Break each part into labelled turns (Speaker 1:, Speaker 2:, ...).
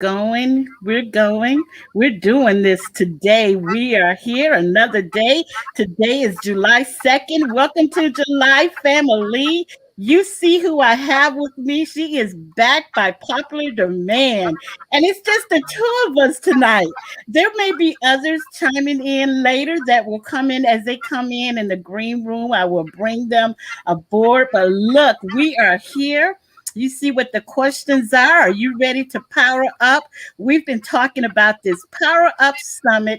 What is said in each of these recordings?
Speaker 1: We're doing this today. We are here another day. Today is July 2nd. Welcome to July family. You see who I have with me. She is back by popular demand. And it's just the two of us tonight. There may be others chiming in later that will come in as they come in the green room. I will bring them aboard. But look, we are here. You see what the questions are. Are you ready to power up? We've been talking about this Power Up Summit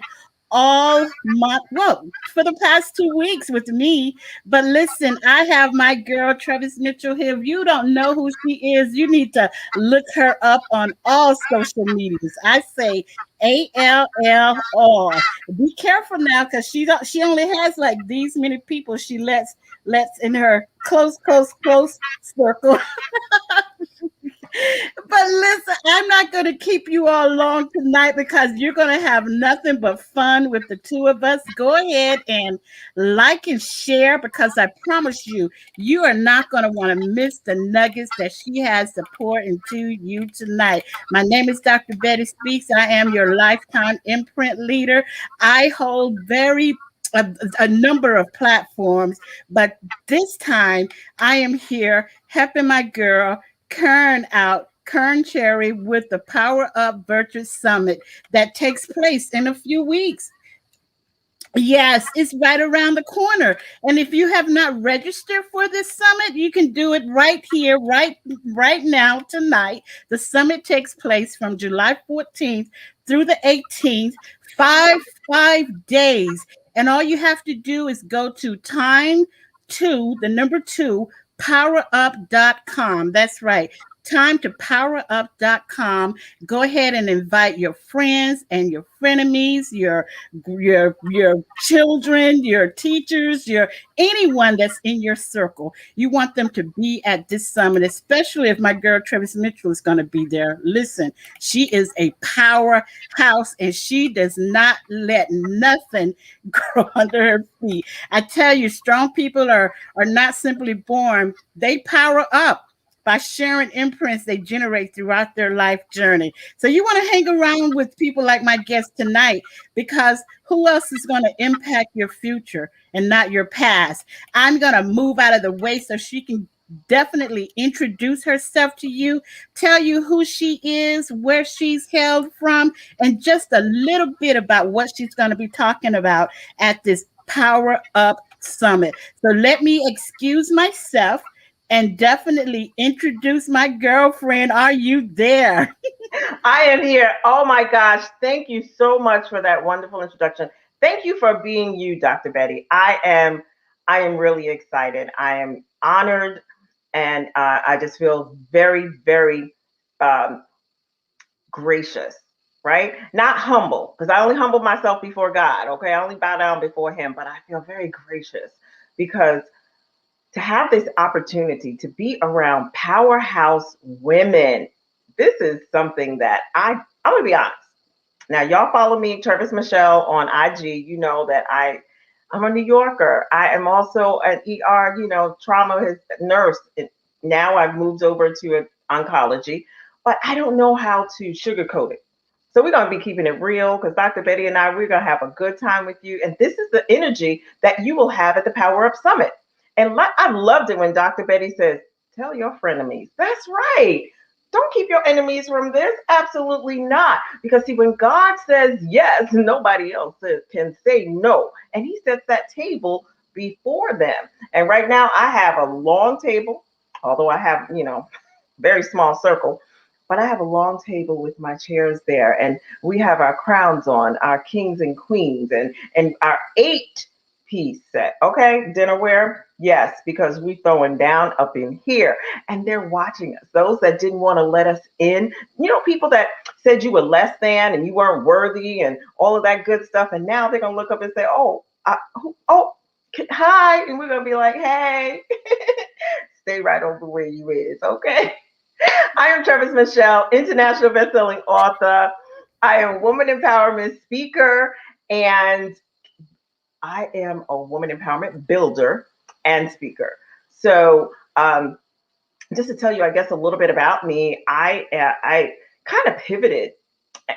Speaker 1: all month, well, for the past 2 weeks with me. But listen, I have my girl, Travis Mitchell, here. If you don't know who she is, you need to look her up on all social medias. I say ALLR. Be careful now because she only has like these many people she lets in her close circle. But listen, I'm not going to keep you all long tonight because you're going to have nothing but fun with the two of us. Go ahead and like and share because I promise you, you are not going to want to miss the nuggets that she has to pour into you tonight. My name is Dr. Betty Speaks. I am your lifetime imprint leader. I hold a number of platforms, but this time I am here helping my girl Kern Cherry with the Power Up Virtual Summit that takes place in a few weeks. Yes, it's right around the corner. And if you have not registered for this summit, you can do it right here, right now, tonight. The summit takes place from July 14th through the 18th, five days. And all you have to do is go to the number two, powerup.com. That's right. Time to powerup.com. Go ahead and invite your friends and your frenemies, your children, your teachers, your anyone that's in your circle. You want them to be at this summit, especially if my girl Travis Mitchell is going to be there. Listen, she is a powerhouse and she does not let nothing grow under her feet. I tell you, strong people are not simply born, they power up by sharing imprints they generate throughout their life journey. So you want to hang around with people like my guest tonight because who else is going to impact your future and not your past? I'm going to move out of the way so she can definitely introduce herself to you, tell you who she is, where she's hailed from, and just a little bit about what she's going to be talking about at this Power Up Summit. So let me excuse myself and definitely introduce my girlfriend. Are you there?
Speaker 2: I am here. Oh my gosh. Thank you so much for that wonderful introduction. Thank you for being you, Dr. Betty. I am really excited. I am honored and I just feel very um, gracious, right? Not humble, because I only humble myself before God, okay? I only bow down before Him, but I feel very gracious because to have this opportunity to be around powerhouse women, this is something that I'm gonna be honest. Now, y'all follow me, Travis Michelle, on IG. You know that I'm a New Yorker. I am also an ER, trauma nurse. Now I've moved over to oncology, but I don't know how to sugarcoat it. So we're going to be keeping it real because Dr. Betty and we're going to have a good time with you. And this is the energy that you will have at the Power Up Summit. And I loved it when Dr. Betty says, tell your frenemies. That's right. Don't keep your enemies from this. Absolutely not. Because see, when God says yes, nobody else can say no. And He sets that table before them. And right now I have a long table, although I have, very small circle, but I have a long table with my chairs there, and we have our crowns on, our kings and queens, and our 8-piece set. Okay, dinnerware, yes, because we throwing down up in here, and they're watching us. Those that didn't want to let us in, people that said you were less than and you weren't worthy, and all of that good stuff, and now they're gonna look up and say, oh, hi, and we're gonna be like, hey, stay right over where you is, okay? I am Travis Michelle, international bestselling author. I am a woman empowerment speaker, and I am a woman empowerment builder and speaker. So, just to tell you, I guess, a little bit about me, I kind of pivoted,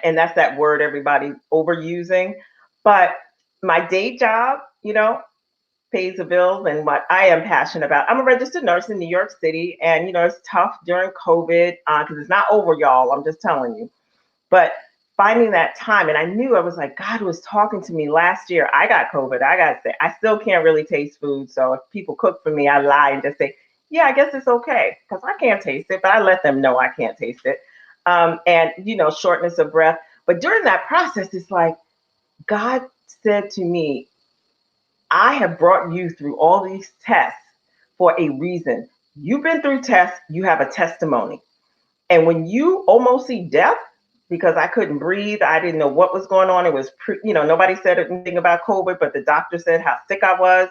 Speaker 2: and that's that word everybody overusing. But my day job, pays the bills and what I am passionate about. I'm a registered nurse in New York City, and it's tough during COVID because it's not over, y'all. I'm just telling you. But finding that time, and I knew I was like, God was talking to me last year. I got COVID. I got sick. I still can't really taste food. So if people cook for me, I lie and just say, yeah, I guess it's okay because I can't taste it, but I let them know I can't taste it. And, shortness of breath. But during that process, it's like God said to me, I have brought you through all these tests for a reason. You've been through tests, you have a testimony. And when you almost see death, because I couldn't breathe, I didn't know what was going on. It was, nobody said anything about COVID, but the doctor said how sick I was.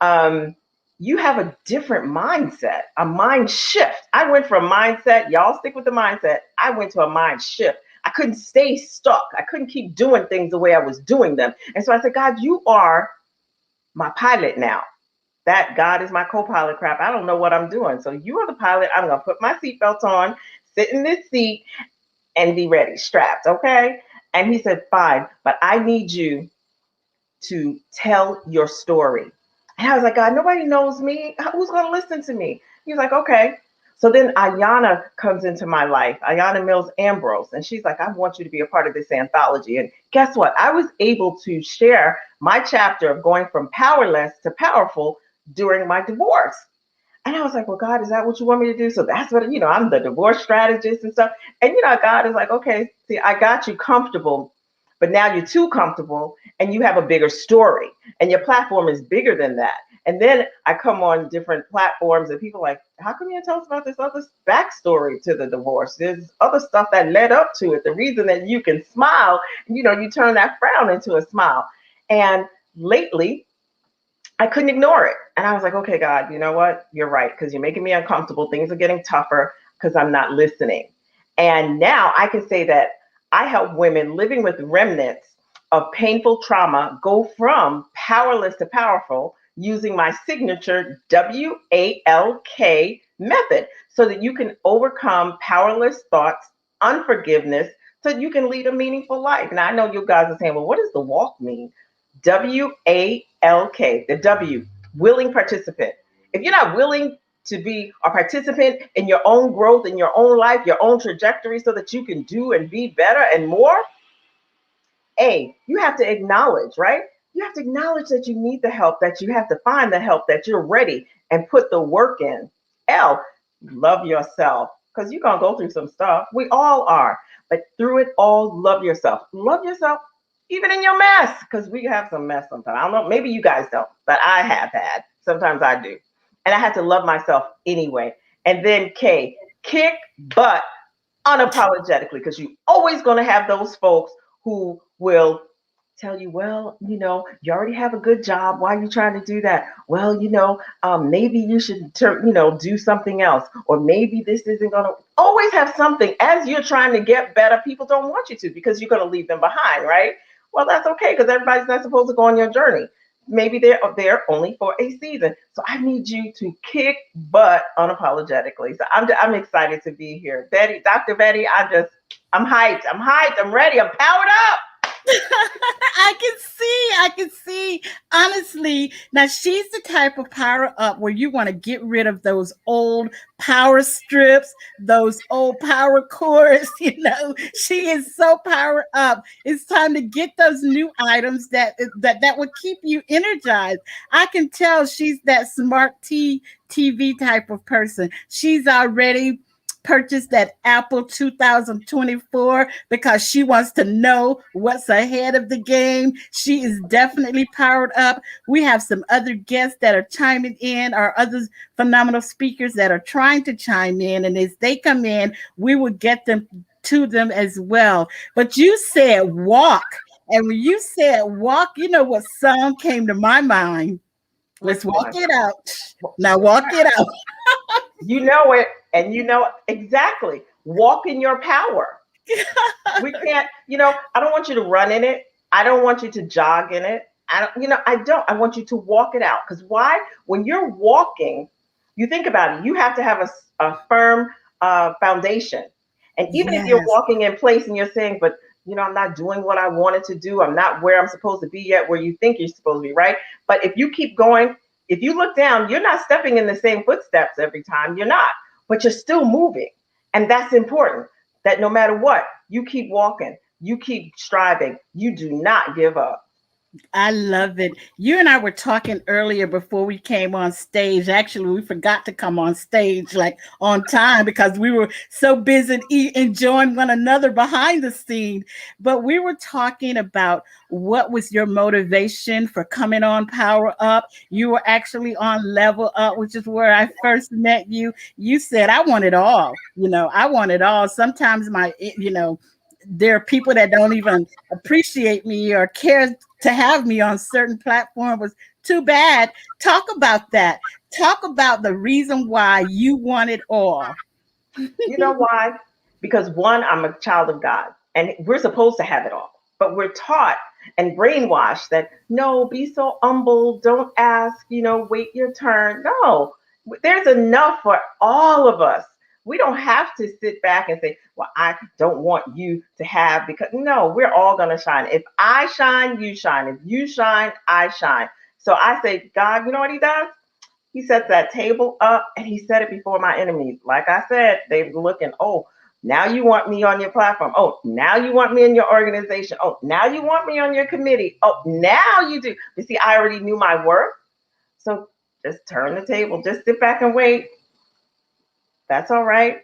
Speaker 2: Um, you have a different mindset, a mind shift. I went from mindset, y'all stick with the mindset. I went to a mind shift. I couldn't stay stuck. I couldn't keep doing things the way I was doing them. And so I said, God, you are my pilot now. That God is my co-pilot crap. I don't know what I'm doing. So you are the pilot. I'm gonna put my seatbelt on, sit in this seat, and be ready, strapped, okay? And he said, fine, but I need you to tell your story. And I was like, God, nobody knows me. Who's gonna listen to me? He was like, okay. So then Ayana comes into my life, Ayana Mills Ambrose, and she's like, I want you to be a part of this anthology. And guess what? I was able to share my chapter of going from powerless to powerful during my divorce. And I was like, well, God, is that what you want me to do? So that's what, I'm the divorce strategist and stuff. And, God is like, okay, see, I got you comfortable, but now you're too comfortable and you have a bigger story and your platform is bigger than that. And then I come on different platforms and people are like, how come you didn't tell us about this other backstory to the divorce? There's other stuff that led up to it. The reason that you can smile, you turn that frown into a smile. And lately, I couldn't ignore it. And I was like, okay, God, you know what? You're right, because you're making me uncomfortable. Things are getting tougher because I'm not listening. And now I can say that I help women living with remnants of painful trauma go from powerless to powerful using my signature WALK method so that you can overcome powerless thoughts, unforgiveness, so you can lead a meaningful life. Now, I know you guys are saying, well, what does the walk mean? WALK, the W, willing participant. If you're not willing to be a participant in your own growth, in your own life, your own trajectory, so that you can do and be better and more, you have to acknowledge, right? You have to acknowledge that you need the help, that you have to find the help, that you're ready and put the work in. L, love yourself because you're going to go through some stuff. We all are. But through it all, love yourself. Love yourself even in your mess because we have some mess sometimes. I don't know. Maybe you guys don't, but I have had. Sometimes I do. And I had to love myself anyway. And then K, kick butt unapologetically because you're always going to have those folks who will tell you, well, you already have a good job. Why are you trying to do that? Well, maybe you should, do something else. Or maybe this isn't going to always have something. As you're trying to get better, people don't want you to because you're going to leave them behind, right? Well, that's okay because everybody's not supposed to go on your journey. Maybe they're there only for a season. So I need you to kick butt unapologetically. So I'm excited to be here. Betty, Dr. Betty, I'm hyped. I'm hyped. I'm ready. I'm powered up.
Speaker 1: I can see. Honestly, now she's the type of power up where you want to get rid of those old power strips, those old power cords. She is so power up. It's time to get those new items that would keep you energized. I can tell she's that smart TV type of person. She's already purchased that Apple 2024 because she wants to know what's ahead of the game. She is definitely powered up. We have some other guests that are chiming in, or other phenomenal speakers that are trying to chime in. And as they come in, we will get them to them as well. But you said walk. And when you said walk, you know what song came to my mind?
Speaker 2: Which
Speaker 1: Let's walk
Speaker 2: one?
Speaker 1: it out. Now walk it out.
Speaker 2: You know it, and you know exactly. Walk in your power. We can't, I don't want you to run in it. I don't want you to jog in it. I want you to walk it out. Because why? When you're walking, you think about it, you have to have a firm foundation. And even if you're
Speaker 1: Yes.
Speaker 2: walking in place and you're saying, but I'm not doing what I wanted to do. I'm not where I'm supposed to be yet, where you think you're supposed to be, right? But if you keep going, if you look down, you're not stepping in the same footsteps every time. You're not, but you're still moving. And that's important that no matter what, you keep walking, you keep striving, you do not give up.
Speaker 1: I love it. You and I were talking earlier before we came on stage. Actually, we forgot to come on stage like on time because we were so busy enjoying one another behind the scene. But we were talking about what was your motivation for coming on Power Up. You were actually on Level Up, which is where I first met you. You said, I want it all. I want it all. Sometimes there are people that don't even appreciate me or care to have me on certain platforms. Too bad. Talk about that. Talk about the reason why you want it all.
Speaker 2: You know why? Because one, I'm a child of God and we're supposed to have it all. But we're taught and brainwashed that no, be so humble, don't ask, wait your turn. No, there's enough for all of us. We don't have to sit back and say, well, I don't want you to have, because no, we're all going to shine. If I shine, you shine. If you shine, I shine. So I say, God, you know what he does? He sets that table up and he set it before my enemies. Like I said, they were looking, oh, now you want me on your platform. Oh, now you want me in your organization. Oh, now you want me on your committee. Oh, now you do. You see, I already knew my worth. So just turn the table. Just sit back and wait. That's all right.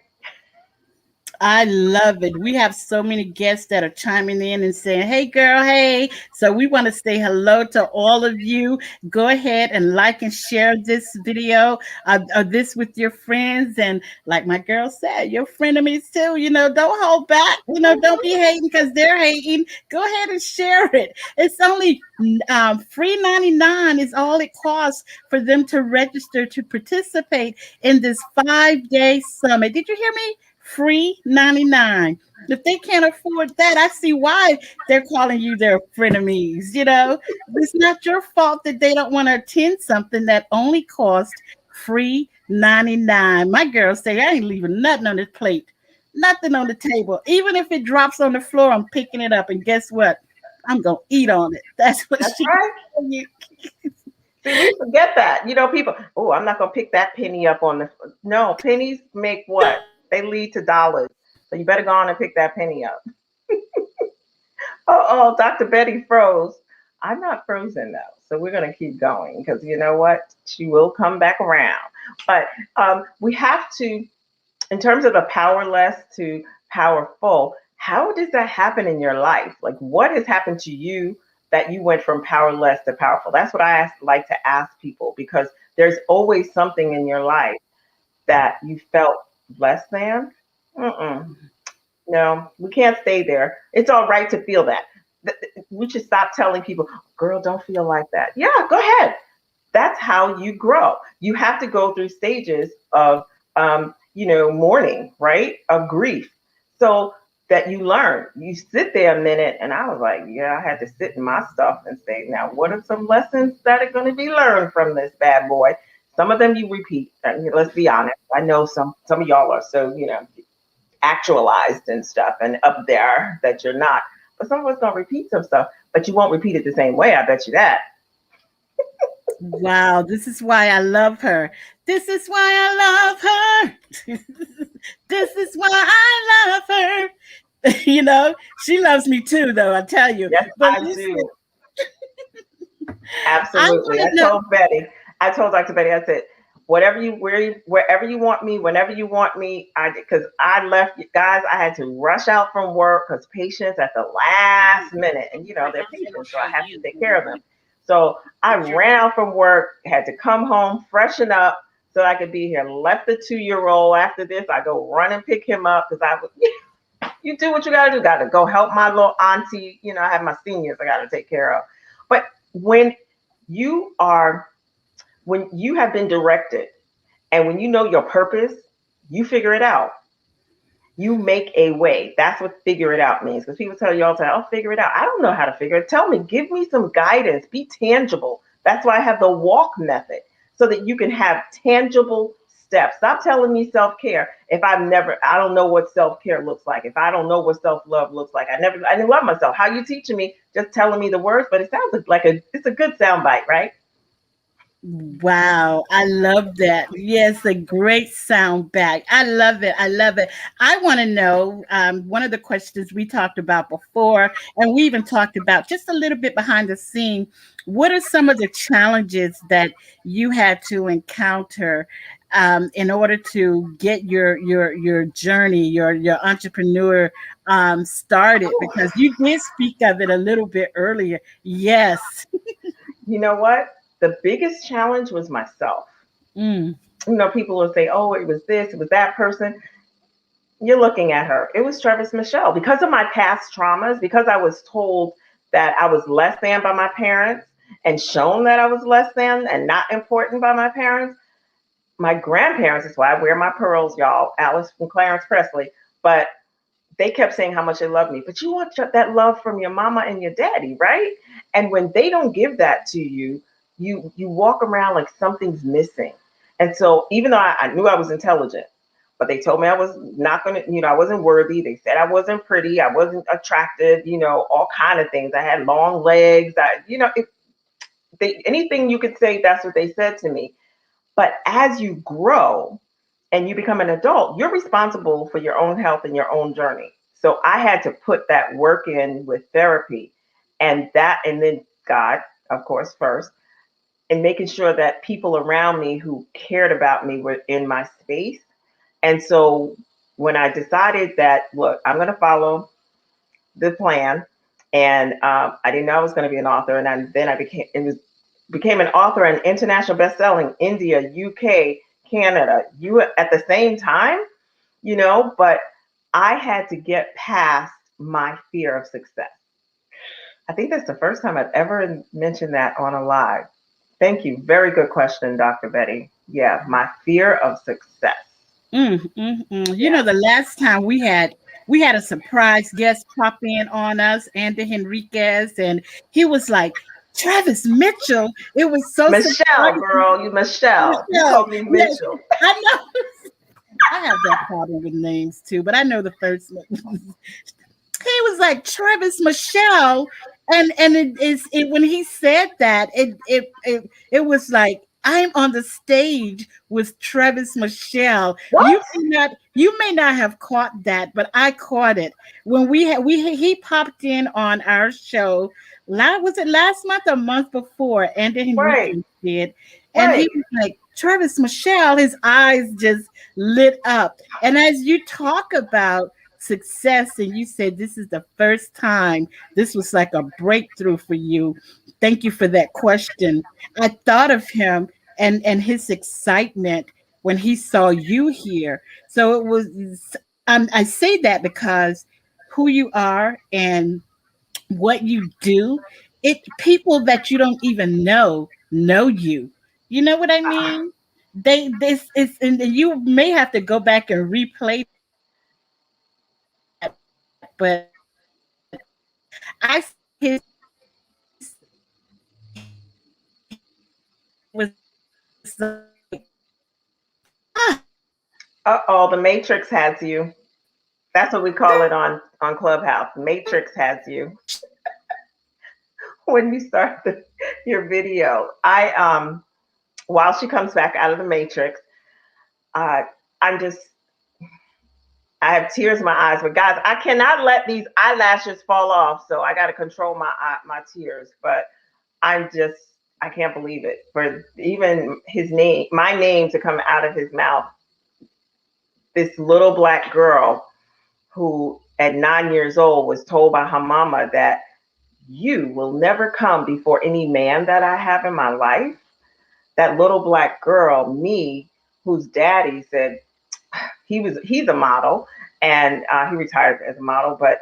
Speaker 1: I love it. We have so many guests that are chiming in and saying, hey, girl, hey. So we want to say hello to all of you. Go ahead and like and share this video of this with your friends. And like my girl said, your frenemies too. Don't hold back. Don't be hating because they're hating. Go ahead and share it. It's only free 99 is all it costs for them to register to participate in this 5-day summit. Did you hear me? Free 99. If they can't afford that, I see why they're calling you their frenemies. It's not your fault that they don't want to attend something that only cost free 99. My girls say, I ain't leaving nothing on this plate, nothing on the table. Even if it drops on the floor, I'm picking it up. And guess what? I'm going to eat on it. That's what
Speaker 2: That's
Speaker 1: she
Speaker 2: right.
Speaker 1: told you.
Speaker 2: See, we forget that. People, oh, I'm not going to pick that penny up on the. No, pennies make what? They lead to dollars. So you better go on and pick that penny up. Oh, Dr. Betty froze. I'm not frozen though. So we're going to keep going because you know what? She will come back around. But we have to, in terms of the powerless to powerful, how does that happen in your life? Like, what has happened to you that you went from powerless to powerful? That's what like to ask people because there's always something in your life that you felt less than. Mm-mm. No, we can't stay there. It's all right to feel that. We should stop telling people, girl, don't feel like that. Yeah, go ahead. That's how you grow. You have to go through stages of, mourning, right? Of grief. So that you learn. You sit there a minute, and I was like, yeah, I had to sit in my stuff and say, now, what are some lessons that are going to be learned from this bad boy? Some of them you repeat. Let's be honest. I know some of y'all are so actualized and stuff and up there that you're not. But some of us gonna repeat some stuff, but you won't repeat it the same way. I bet you that.
Speaker 1: Wow, this is why I love her. This is why I love her. This is why I love her. She loves me too, though, I tell you.
Speaker 2: Yes,
Speaker 1: But
Speaker 2: I
Speaker 1: listen,
Speaker 2: do.
Speaker 1: I
Speaker 2: Absolutely.
Speaker 1: want to know.
Speaker 2: I told Dr. Betty, I said, wherever you want me, whenever you want me, because I left, guys, I had to rush out from work because patients at the last minute, and they're patients, so I have to take care of them. So I ran out from work, had to come home, freshen up so I could be here. Left the 2-year old after this. I go run and pick him up because I was, you do what you got to do. Got to go help my little auntie. I have my seniors I got to take care of. But when you are when you have been directed and when you know your purpose, you figure it out. You make a way. That's what figure it out means. Because people tell you all the time, oh, figure it out. I don't know how to figure it. Tell me, give me some guidance. Be tangible. That's why I have the walk method so that you can have tangible steps. Stop telling me self-care if I don't know what self-care looks like. If I don't know what self-love looks like. I didn't love myself. How you teaching me? Just telling me the words, but it sounds like it's a good sound bite, right?
Speaker 1: Wow, I love that. Yes, a great sound back. I love it. I love it. I want to know one of the questions we talked about before, and we even talked about just a little bit behind the scene. What are some of the challenges that you had to encounter in order to get your journey, your entrepreneur started? Because you did speak of it a little bit earlier. Yes.
Speaker 2: You know what? The biggest challenge was myself.
Speaker 1: Mm.
Speaker 2: People will say, "Oh, it was this, it was that person." You're looking at her. It was Travis Michelle. Because of my past traumas, because I was told that I was less than by my parents and shown that I was less than and not important by my parents, my grandparents, is why I wear my pearls, y'all, Alice and Clarence Presley, but they kept saying how much they love me. But you want that love from your mama and your daddy, right? And when they don't give that to you, you walk around like something's missing. And so even though I knew I was intelligent, but they told me I was not gonna, I wasn't worthy. They said I wasn't pretty, I wasn't attractive, all kind of things. I had long legs. Anything you could say, that's what they said to me. But as you grow, and you become an adult, you're responsible for your own health and your own journey. So I had to put that work in with therapy and then God, of course, first, and making sure that people around me who cared about me were in my space. And so when I decided that, look, I'm going to follow the plan, and I didn't know I was going to be an author, and then I became an author and international bestselling India, UK, Canada, you at the same time, but I had to get past my fear of success. I think that's the first time I've ever mentioned that on a live. Thank you. Very good question, Dr. Betty. Yeah, my fear of success.
Speaker 1: Mm, mm, mm. You
Speaker 2: Yeah.
Speaker 1: know, the last time we had a surprise guest pop in on us, Andy Henriquez, and he was like, Travis Mitchell. It was so
Speaker 2: Michelle,
Speaker 1: surprising.
Speaker 2: girl, you Michelle. You
Speaker 1: Michelle,
Speaker 2: call me
Speaker 1: yes,
Speaker 2: Mitchell.
Speaker 1: I know. I have that problem with names too, but I know the first name. He was like Travis Michelle, and it is it when he said that it was like I'm on the stage with Travis Michelle.
Speaker 2: What?
Speaker 1: You may not have caught that, but I caught it when he popped in on our show. Was it last month or month before? Andy
Speaker 2: Right,
Speaker 1: Henriquez did, and
Speaker 2: right.
Speaker 1: he was like Travis Michelle. His eyes just lit up, and as you talk about success and you said this is the first time this was like a breakthrough for you. Thank you for that question. I thought of him and his excitement when he saw you here. So it was I say that because who you are and what you do, it people that you don't even know you. You know what I
Speaker 2: Uh-uh.
Speaker 1: mean? They this is and you may have to go back and replay that, but I see his face and it was like
Speaker 2: Uh-oh, the Matrix has you. That's what we call it on Clubhouse. Matrix has you. When you start your video, I while she comes back out of the Matrix, uh, I'm just I have tears in my eyes. But guys, I cannot let these eyelashes fall off, so I got to control my tears. But I'm just I can't believe it for even my name to come out of his mouth. This little black girl who at 9 years old was told by her mama that you will never come before any man that I have in my life. That little black girl, me, whose daddy said he's a model and he retired as a model, but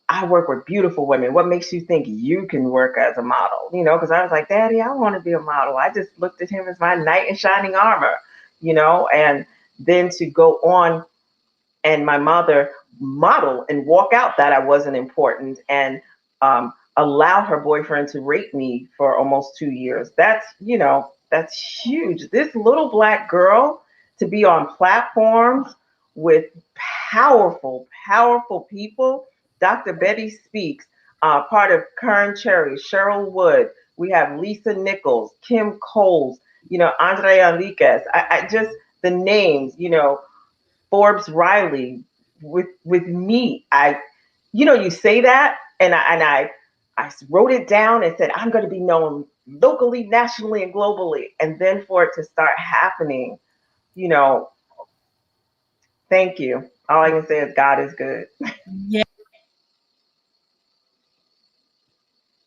Speaker 2: I work with beautiful women. What makes you think you can work as a model? Because I was like, Daddy, I want to be a model. I just looked at him as my knight in shining armor, and then to go on and my mother model and walk out that I wasn't important and allow her boyfriend to rape me for almost 2 years. That's huge. This little black girl to be on platforms with powerful, powerful people. Dr. Betty Speaks, part of Kern Cherry, Cheryl Wood. We have Lisa Nichols, Kim Coles, Andrea Enriquez. I just the names, Forbes Riley, with me. You say that, and I wrote it down and said I'm going to be known locally, nationally, and globally, and then for it to start happening, you know, thank you. All I can say is God is good.
Speaker 1: Yeah.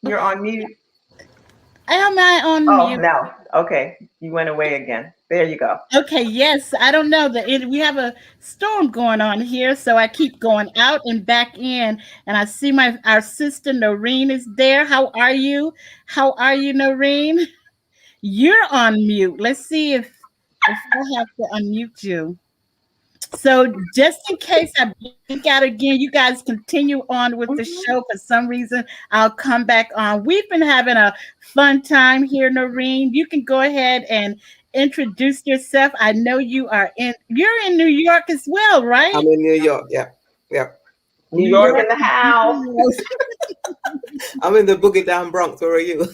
Speaker 2: You're on mute.
Speaker 1: Am I on
Speaker 2: Oh
Speaker 1: mute?
Speaker 2: no. Okay, you went away again. There you go.
Speaker 1: Okay, yes. I don't know. We have a storm going on here, so I keep going out and back in. And I see our sister Noreen is there. How are you? How are you, Noreen? You're on mute. Let's see if I have to unmute you. So just in case I blink out again, you guys continue on with the show. For some reason, I'll come back on. We've been having a fun time here, Noreen. You can go ahead and introduce yourself. I know you're in New York as well, right?
Speaker 3: I'm in New York. Yeah. Yeah.
Speaker 2: New
Speaker 1: New
Speaker 2: York
Speaker 1: York.
Speaker 2: in the house.
Speaker 3: I'm in the boogie down Bronx. Where are you?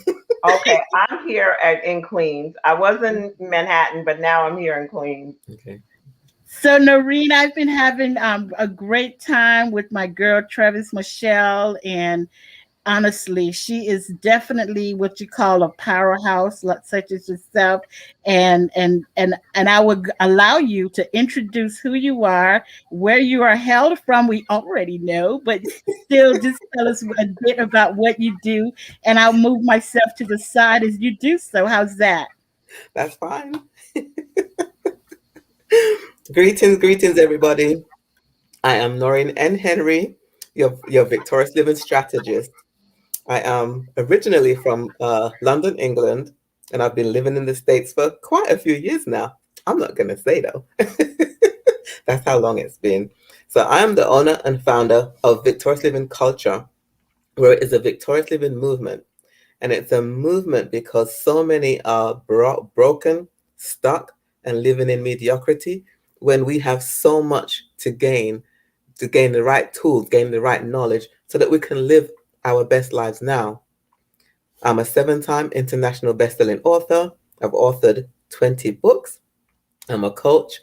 Speaker 2: Okay, I'm here in Queens. I was in Manhattan, but now I'm here in Queens.
Speaker 3: Okay.
Speaker 1: So, Noreen, I've been having a great time with my girl Travis Michelle, and honestly, she is definitely what you call a powerhouse, such as yourself. And I would allow you to introduce who you are, where you are hailed from. We already know, but still, just tell us a bit about what you do, and I'll move myself to the side as you do so. How's that?
Speaker 3: That's fine. Greetings, everybody. I am Noreen N. Henry, your victorious living strategist. I am originally from London, England, and I've been living in the States for quite a few years now. I'm not going to say though. That's how long it's been. So I am the owner and founder of Victorious Living Culture, where it is a victorious living movement. And it's a movement because so many are broken, stuck, and living in mediocrity when we have so much to gain the right tools, gain the right knowledge so that we can live our best lives now. I'm a 7-time international best-selling author. I've authored 20 books. I'm a coach,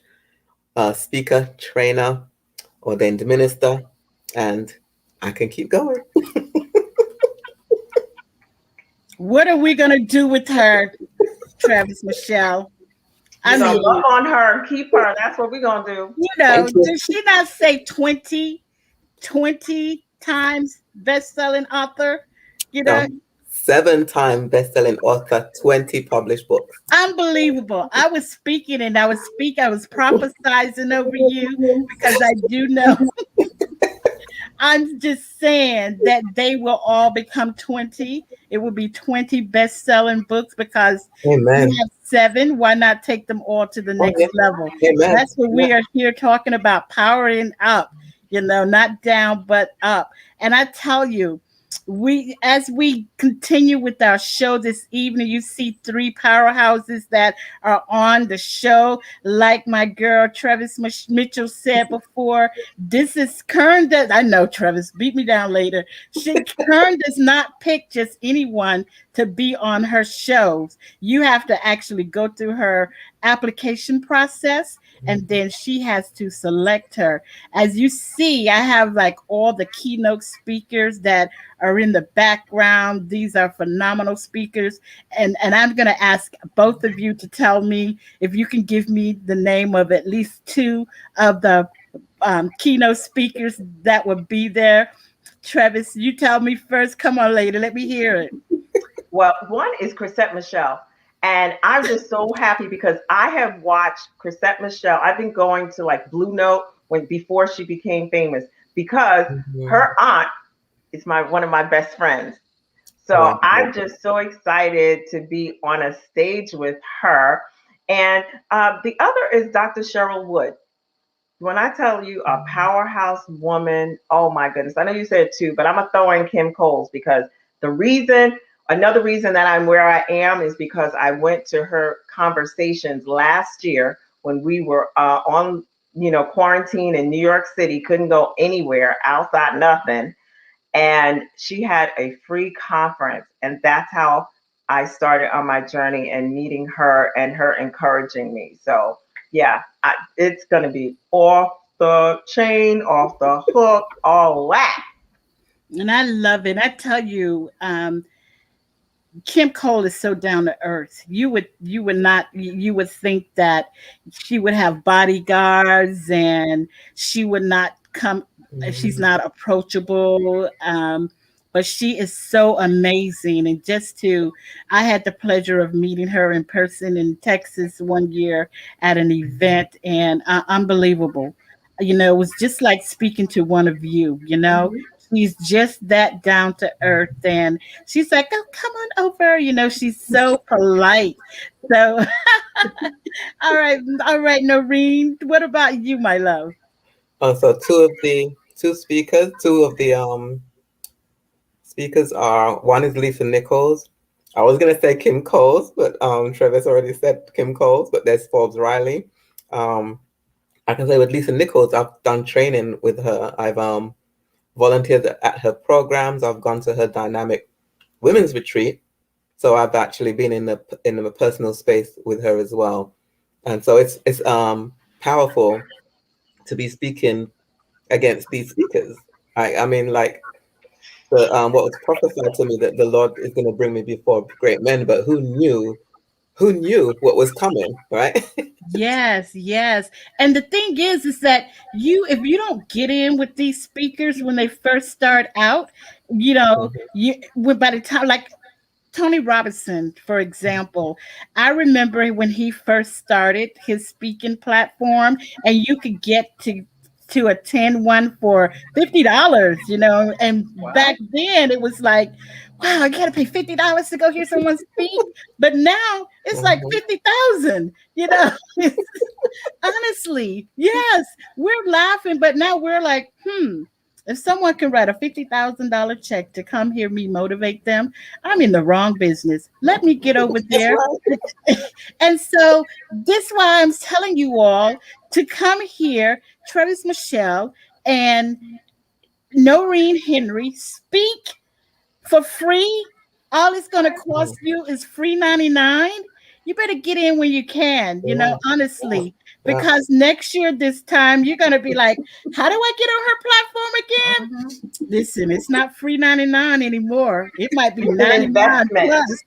Speaker 3: a speaker, trainer, ordained minister, and I can keep going.
Speaker 1: What are we gonna do with her, Travis Michelle?
Speaker 2: We're
Speaker 1: I
Speaker 2: gonna
Speaker 1: mean,
Speaker 2: love on her and keep her. That's what we're gonna do.
Speaker 3: Thank you.
Speaker 1: did she not say 20 times best-selling author? You know,
Speaker 3: 7-time best-selling author, 20 published books.
Speaker 1: unbelievable. I was prophesizing over you because I do know. I'm just saying that they will all become 20. It will be 20 best selling books because you
Speaker 3: Amen.
Speaker 1: have seven. Why not take them all to the
Speaker 3: Oh, yeah.
Speaker 1: next level?
Speaker 3: Amen.
Speaker 1: That's what we are here talking about, powering up, not down, but up. And I tell you, as we continue with our show this evening, you see three powerhouses that are on the show. Like my girl Travis Mitchell said before, this is Kern. That I know, Travis, beat me down later. Kern does not pick just anyone to be on her shows. You have to actually go through her application process, and then she has to select her. As you see, I have like all the keynote speakers that are in the background. These are phenomenal speakers, and I'm going to ask both of you to tell me if you can give me the name of at least two of the keynote speakers that would be there. Travis, you tell me first. Come on, lady, let me hear it.
Speaker 2: Well, one is Chrisette Michelle. And I'm just so happy because I have watched Chrisette Michelle. I've been going to like Blue Note before she became famous because
Speaker 3: Mhm.
Speaker 2: her aunt is one of my best friends. So
Speaker 3: Wow.
Speaker 2: I'm just so excited to be on a stage with her. And the other is Dr. Cheryl Wood. When I tell you a powerhouse woman, oh my goodness. I know you said two, but I'm going to throw in Kim Coles because another reason that I'm where I am is because I went to her conversations last year when we were on, quarantine in New York City, couldn't go anywhere outside, nothing. And she had a free conference, and that's how I started on my journey and meeting her and her encouraging me. So yeah, it's going to be off the chain, off the hook, all that.
Speaker 1: And I love it. I tell you, Kim Cole is so down to earth. You would not you would think that she would have bodyguards and she would not come. She's
Speaker 3: Mhm.
Speaker 1: not approachable. But she is so amazing. And just to, I had the pleasure of meeting her in person in Texas one year at an event, and unbelievable. It was just like speaking to one of you.
Speaker 2: Mhm.
Speaker 1: She's just that down to earth, and she's like, "Oh, come on over." She's so polite. So, all right, all right, Noreen. What about you, my love?
Speaker 3: So two of the speakers are, one is Lisa Nichols. I was gonna say Kim Coles, but Travis already said Kim Coles, but there's Forbes Riley. Um, I can say with Lisa Nichols, I've done training with her. I've volunteered at her programs. I've gone to her dynamic women's retreat. So I've actually been in a personal space with her as well. And so it's powerful to be speaking against these speakers. I mean, like the what was prophesied to me, that the Lord is going to bring me before great men, but who knew what was coming, right?
Speaker 1: Yes, yes. And the thing is that if you don't get in with these speakers when they first start out, by the time, like Tony Robinson, for example, I remember when he first started his speaking platform, and you could get to attend one for $50, and back
Speaker 2: What?
Speaker 1: then it was like, wow, I gotta pay $50 to go hear someone speak. But now it's like
Speaker 3: Mhm.
Speaker 1: 50,000, honestly, yes, we're laughing, but now we're like, if someone can write a $50,000 check to come hear me motivate them, I'm in the wrong business. Let me get over
Speaker 3: That's
Speaker 1: there.
Speaker 3: right.
Speaker 1: And so this why I'm telling you all to come here, Travis Michelle and Noreen Henry speak for free. All it's going to cost you is free 99. You better get in when you can,
Speaker 3: Yeah, yeah,
Speaker 1: honestly,
Speaker 3: yeah.
Speaker 1: because next year this time you're going to be like, how do I get on her platform again?
Speaker 2: Mhm.
Speaker 1: Listen, it's not free 99 anymore. It might be
Speaker 2: It's an
Speaker 1: 99
Speaker 2: investment.
Speaker 1: plus.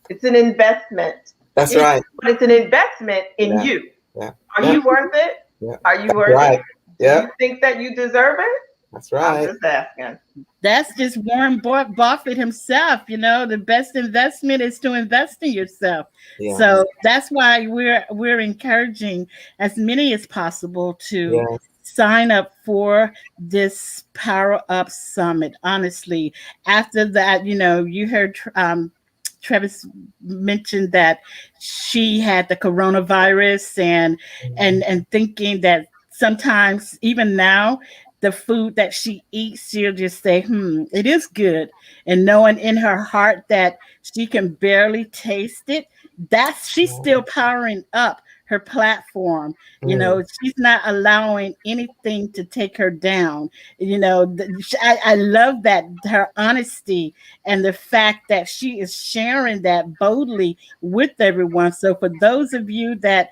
Speaker 2: It's an investment.
Speaker 3: That's
Speaker 1: It,
Speaker 3: right.
Speaker 2: But it's an investment in
Speaker 3: Yeah,
Speaker 2: you.
Speaker 3: yeah,
Speaker 2: Are
Speaker 3: yeah,
Speaker 2: you worth it?
Speaker 3: yeah.
Speaker 2: Are you
Speaker 3: That's
Speaker 2: worthy?
Speaker 3: right.
Speaker 2: Do
Speaker 3: Yeah,
Speaker 2: you think that you deserve it?
Speaker 3: that's
Speaker 2: I'm
Speaker 3: right.
Speaker 2: just asking.
Speaker 1: that's just Warren Buffett himself. The best investment is to invest in yourself.
Speaker 3: Yeah,
Speaker 1: So that's why we're encouraging as many as possible to
Speaker 3: yeah.
Speaker 1: sign up for this Power Up Summit. Honestly, after that, you heard Travis mentioned that she had the coronavirus, and
Speaker 3: Mhm.
Speaker 1: thinking that sometimes even now the food that she eats, she'll just say, it is good. And knowing in her heart that she can barely taste it, she's still powering up her platform.
Speaker 3: Mm,
Speaker 1: She's not allowing anything to take her down. I love that, her honesty, and the fact that she is sharing that boldly with everyone. So for those of you that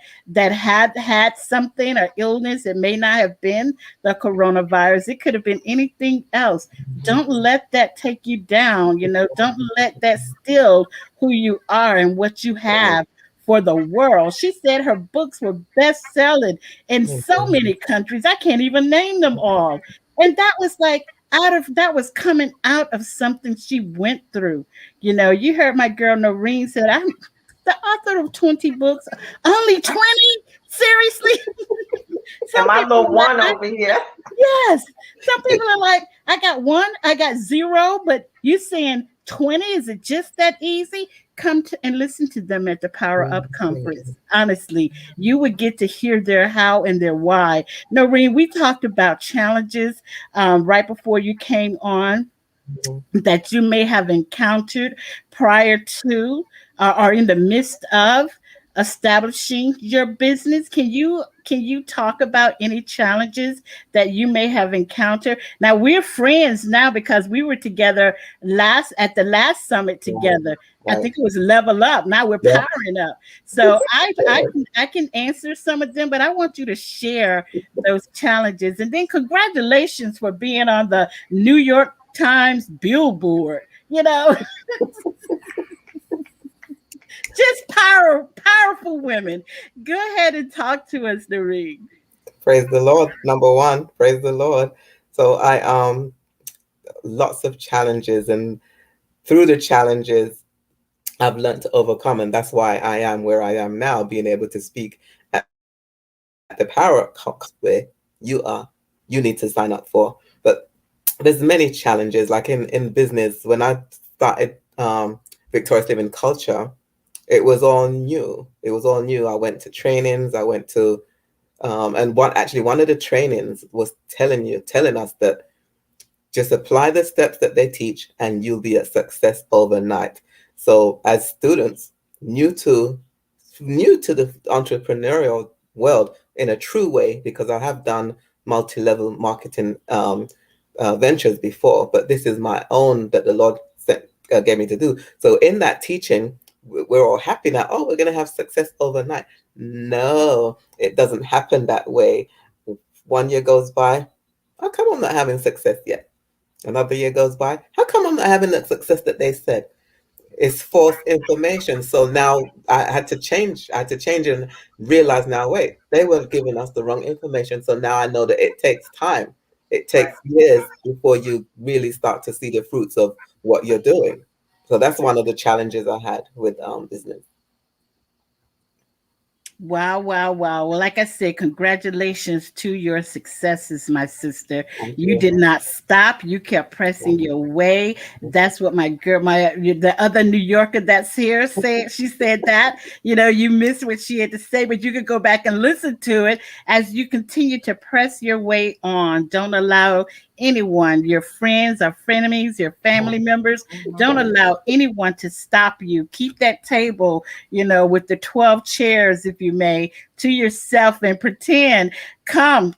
Speaker 1: had something or illness, it may not have been the coronavirus. It could have been anything else. Don't let that take you down. Don't let that steal who you are and what you
Speaker 3: right.
Speaker 1: have for the world. She said her books were best selling in so
Speaker 3: Mhm.
Speaker 1: many countries. I can't even name them all. And that was like that was coming out of something she went through. You heard my girl Noreen said, I'm the author of 20 books. Only 20? Seriously?
Speaker 2: And
Speaker 1: Some
Speaker 2: my
Speaker 1: people
Speaker 2: little
Speaker 1: are like,
Speaker 2: one over here.
Speaker 1: yes. Some people are like, I got one, I got zero, but you saying 20? Is it just that easy? Come to and listen to them at the Power Up
Speaker 3: Mhm.
Speaker 1: conference. Honestly, you would get to hear their how and their why. Noreen, we talked about challenges right before you came on
Speaker 3: Mhm.
Speaker 1: that you may have encountered prior to or in the midst of establishing your business. Can you talk about any challenges that you may have encountered? Now we're friends now because we were together last at the last summit
Speaker 3: Right.
Speaker 1: together. I
Speaker 3: Right.
Speaker 1: think it was Level Up. Now we're
Speaker 3: Yeah.
Speaker 1: powering up. So I can answer some of them, but I want you to share those challenges. And then congratulations for being on the New York Times billboard. Just powerful women. Go ahead and talk to us, Noreen.
Speaker 3: Praise the Lord. Number one, praise the Lord. So I lots of challenges, and through the challenges I've learned to overcome, and that's why I am where I am now, being able to speak at the Power Up conference where you are, you need to sign up for. But there's many challenges, like in business. When I started Victorious Living Culture, it was all new. It was all new. I went to trainings. I went to and one of the trainings was telling us that just apply the steps that they teach and you'll be a success overnight. So as students new to new to the entrepreneurial world in a true way, because I have done multi-level marketing ventures before, but this is my own that the Lord gave me to do. So in that teaching, we're all happy that, oh, we're going to have success overnight. No, it doesn't happen that way. 1 year goes by. How come I'm not having success yet? Another year goes by. How come I'm not having the success that they said? It's false information. So now I had to change. I had to change and realize now, wait, they were giving us the wrong information. So now I know that it takes time. It
Speaker 2: Right.
Speaker 3: takes years before you really start to see the fruits of what you're doing. So that's one of the challenges I had with business.
Speaker 1: Wow, wow, wow. Well, like I said, congratulations to your successes, my sister.
Speaker 3: Thank
Speaker 1: You
Speaker 3: you.
Speaker 1: did not stop. You kept pressing your way. That's what my girl, the other New Yorker that's here said. She said that. You missed what she had to say, but you could go back and listen to it as you continue to press your way on. Don't allow anyone, your friends or frenemies, your family members, don't allow anyone to stop you. Keep that table, with the 12 chairs, if you may, to yourself and pretend, come.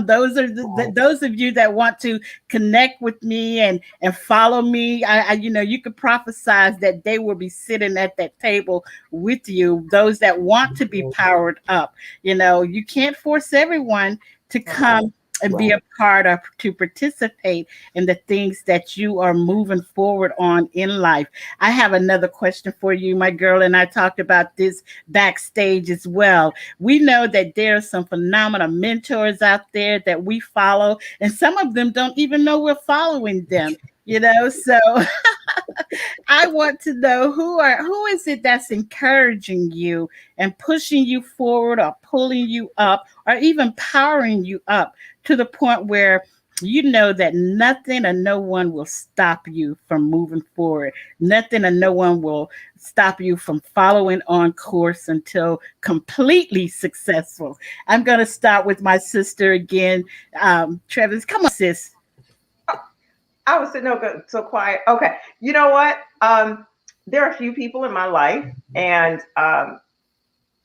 Speaker 1: Those are those of you that want to connect with me and follow me. You could prophesize that they will be sitting at that table with you. Those that want to be powered up, you can't force everyone to
Speaker 2: Right.
Speaker 1: come and be
Speaker 3: Right.
Speaker 1: a part of to participate in the things that you are moving forward on in life. I have another question for you, my girl, and I talked about this backstage as well. We know that there are some phenomenal mentors out there that we follow, and some of them don't even know we're following them. So I want to know who is it that's encouraging you and pushing you forward or pulling you up or even powering you up to the point where you know that nothing and no one will stop you from moving forward. Nothing and no one will stop you from following on course until completely successful. I'm going to start with my sister again. Travis, come on, sis.
Speaker 2: I was sitting there so quiet. Okay. You know what? There are a few people in my life, and I'm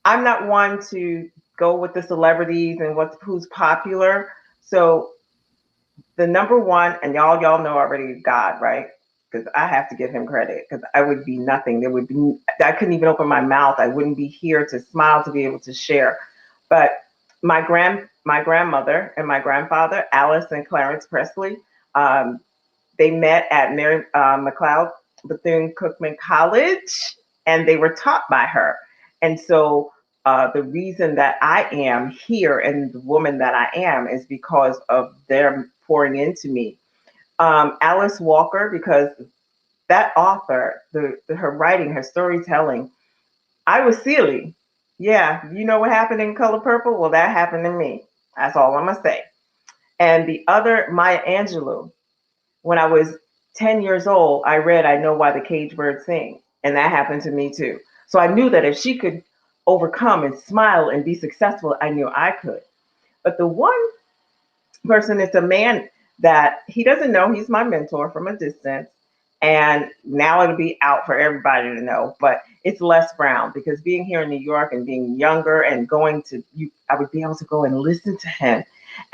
Speaker 2: not one to go with the celebrities and who's popular. So the number one, and y'all know already, God, right? Because I have to give him credit because I would be nothing. I couldn't even open my mouth. I wouldn't be here to smile to be able to share. But my grandmother and my grandfather, Alice and Clarence Presley, um, they met at Mary McLeod Bethune Cookman College, and they were taught by her. And so the reason that I am here and the woman that I am is because of their pouring into me. Alice Walker, because that author, her writing, her storytelling, I was silly. Yeah, you know what happened in Color Purple? Well, that happened to me. That's all I'm gonna say. And the other, Maya Angelou, when I was 10 years old, I read I Know Why the Cage Bird Sing. And that happened to me too. So I knew that if she could overcome and smile and be successful, I knew I could. But the one person is a man that he doesn't know he's my mentor from a distance. And now it'll be out for everybody to know. But it's Les Brown, because being here in New York and being younger and going to you, I would be able to go and listen to him.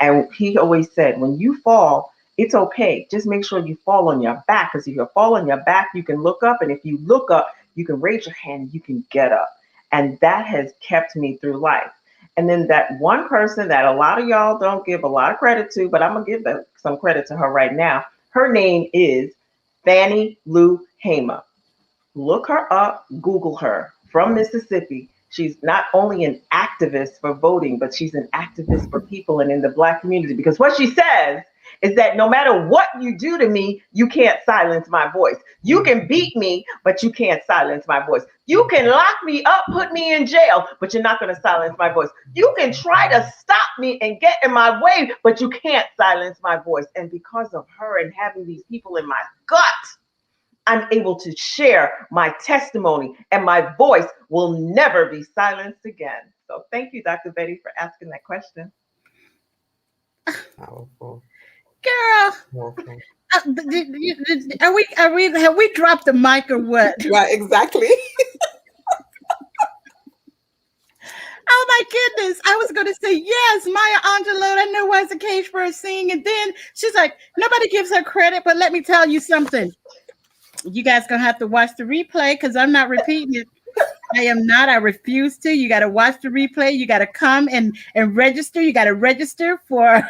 Speaker 2: And he always said, when you fall, it's okay. Just make sure you fall on your back, because if you fall on your back, you can look up. And if you look up, you can raise your hand, you can get up. And that has kept me through life. And then that one person that a lot of y'all don't give a lot of credit to, but I'm going to give some credit to her right now. Her name is Fannie Lou Hamer. Look her up, Google her, from Mississippi. She's not only an activist for voting, but she's an activist for people and in the Black community. Because what she says is that no matter what you do to me, you can't silence my voice. You can beat me, but you can't silence my voice. You can lock me up, put me in jail, but you're not going to silence my voice. You can try to stop me and get in my way, but you can't silence my voice. And because of her and having these people in my gut, I'm able to share my testimony, and my voice will never be silenced again. So thank you, Dr. Betty, for asking that question.
Speaker 3: Powerful.
Speaker 1: Girl,
Speaker 3: Powerful.
Speaker 1: have we dropped the mic or what?
Speaker 3: Right, exactly.
Speaker 1: Oh my goodness. I was going to say, yes, Maya Angelou. I know was a cage for a sing. And then she's like, nobody gives her credit, but let me tell you something. You guys going to have to watch the replay because I'm not repeating it. I am not. I refuse to. You got to watch the replay. You got to come and register. You got to register for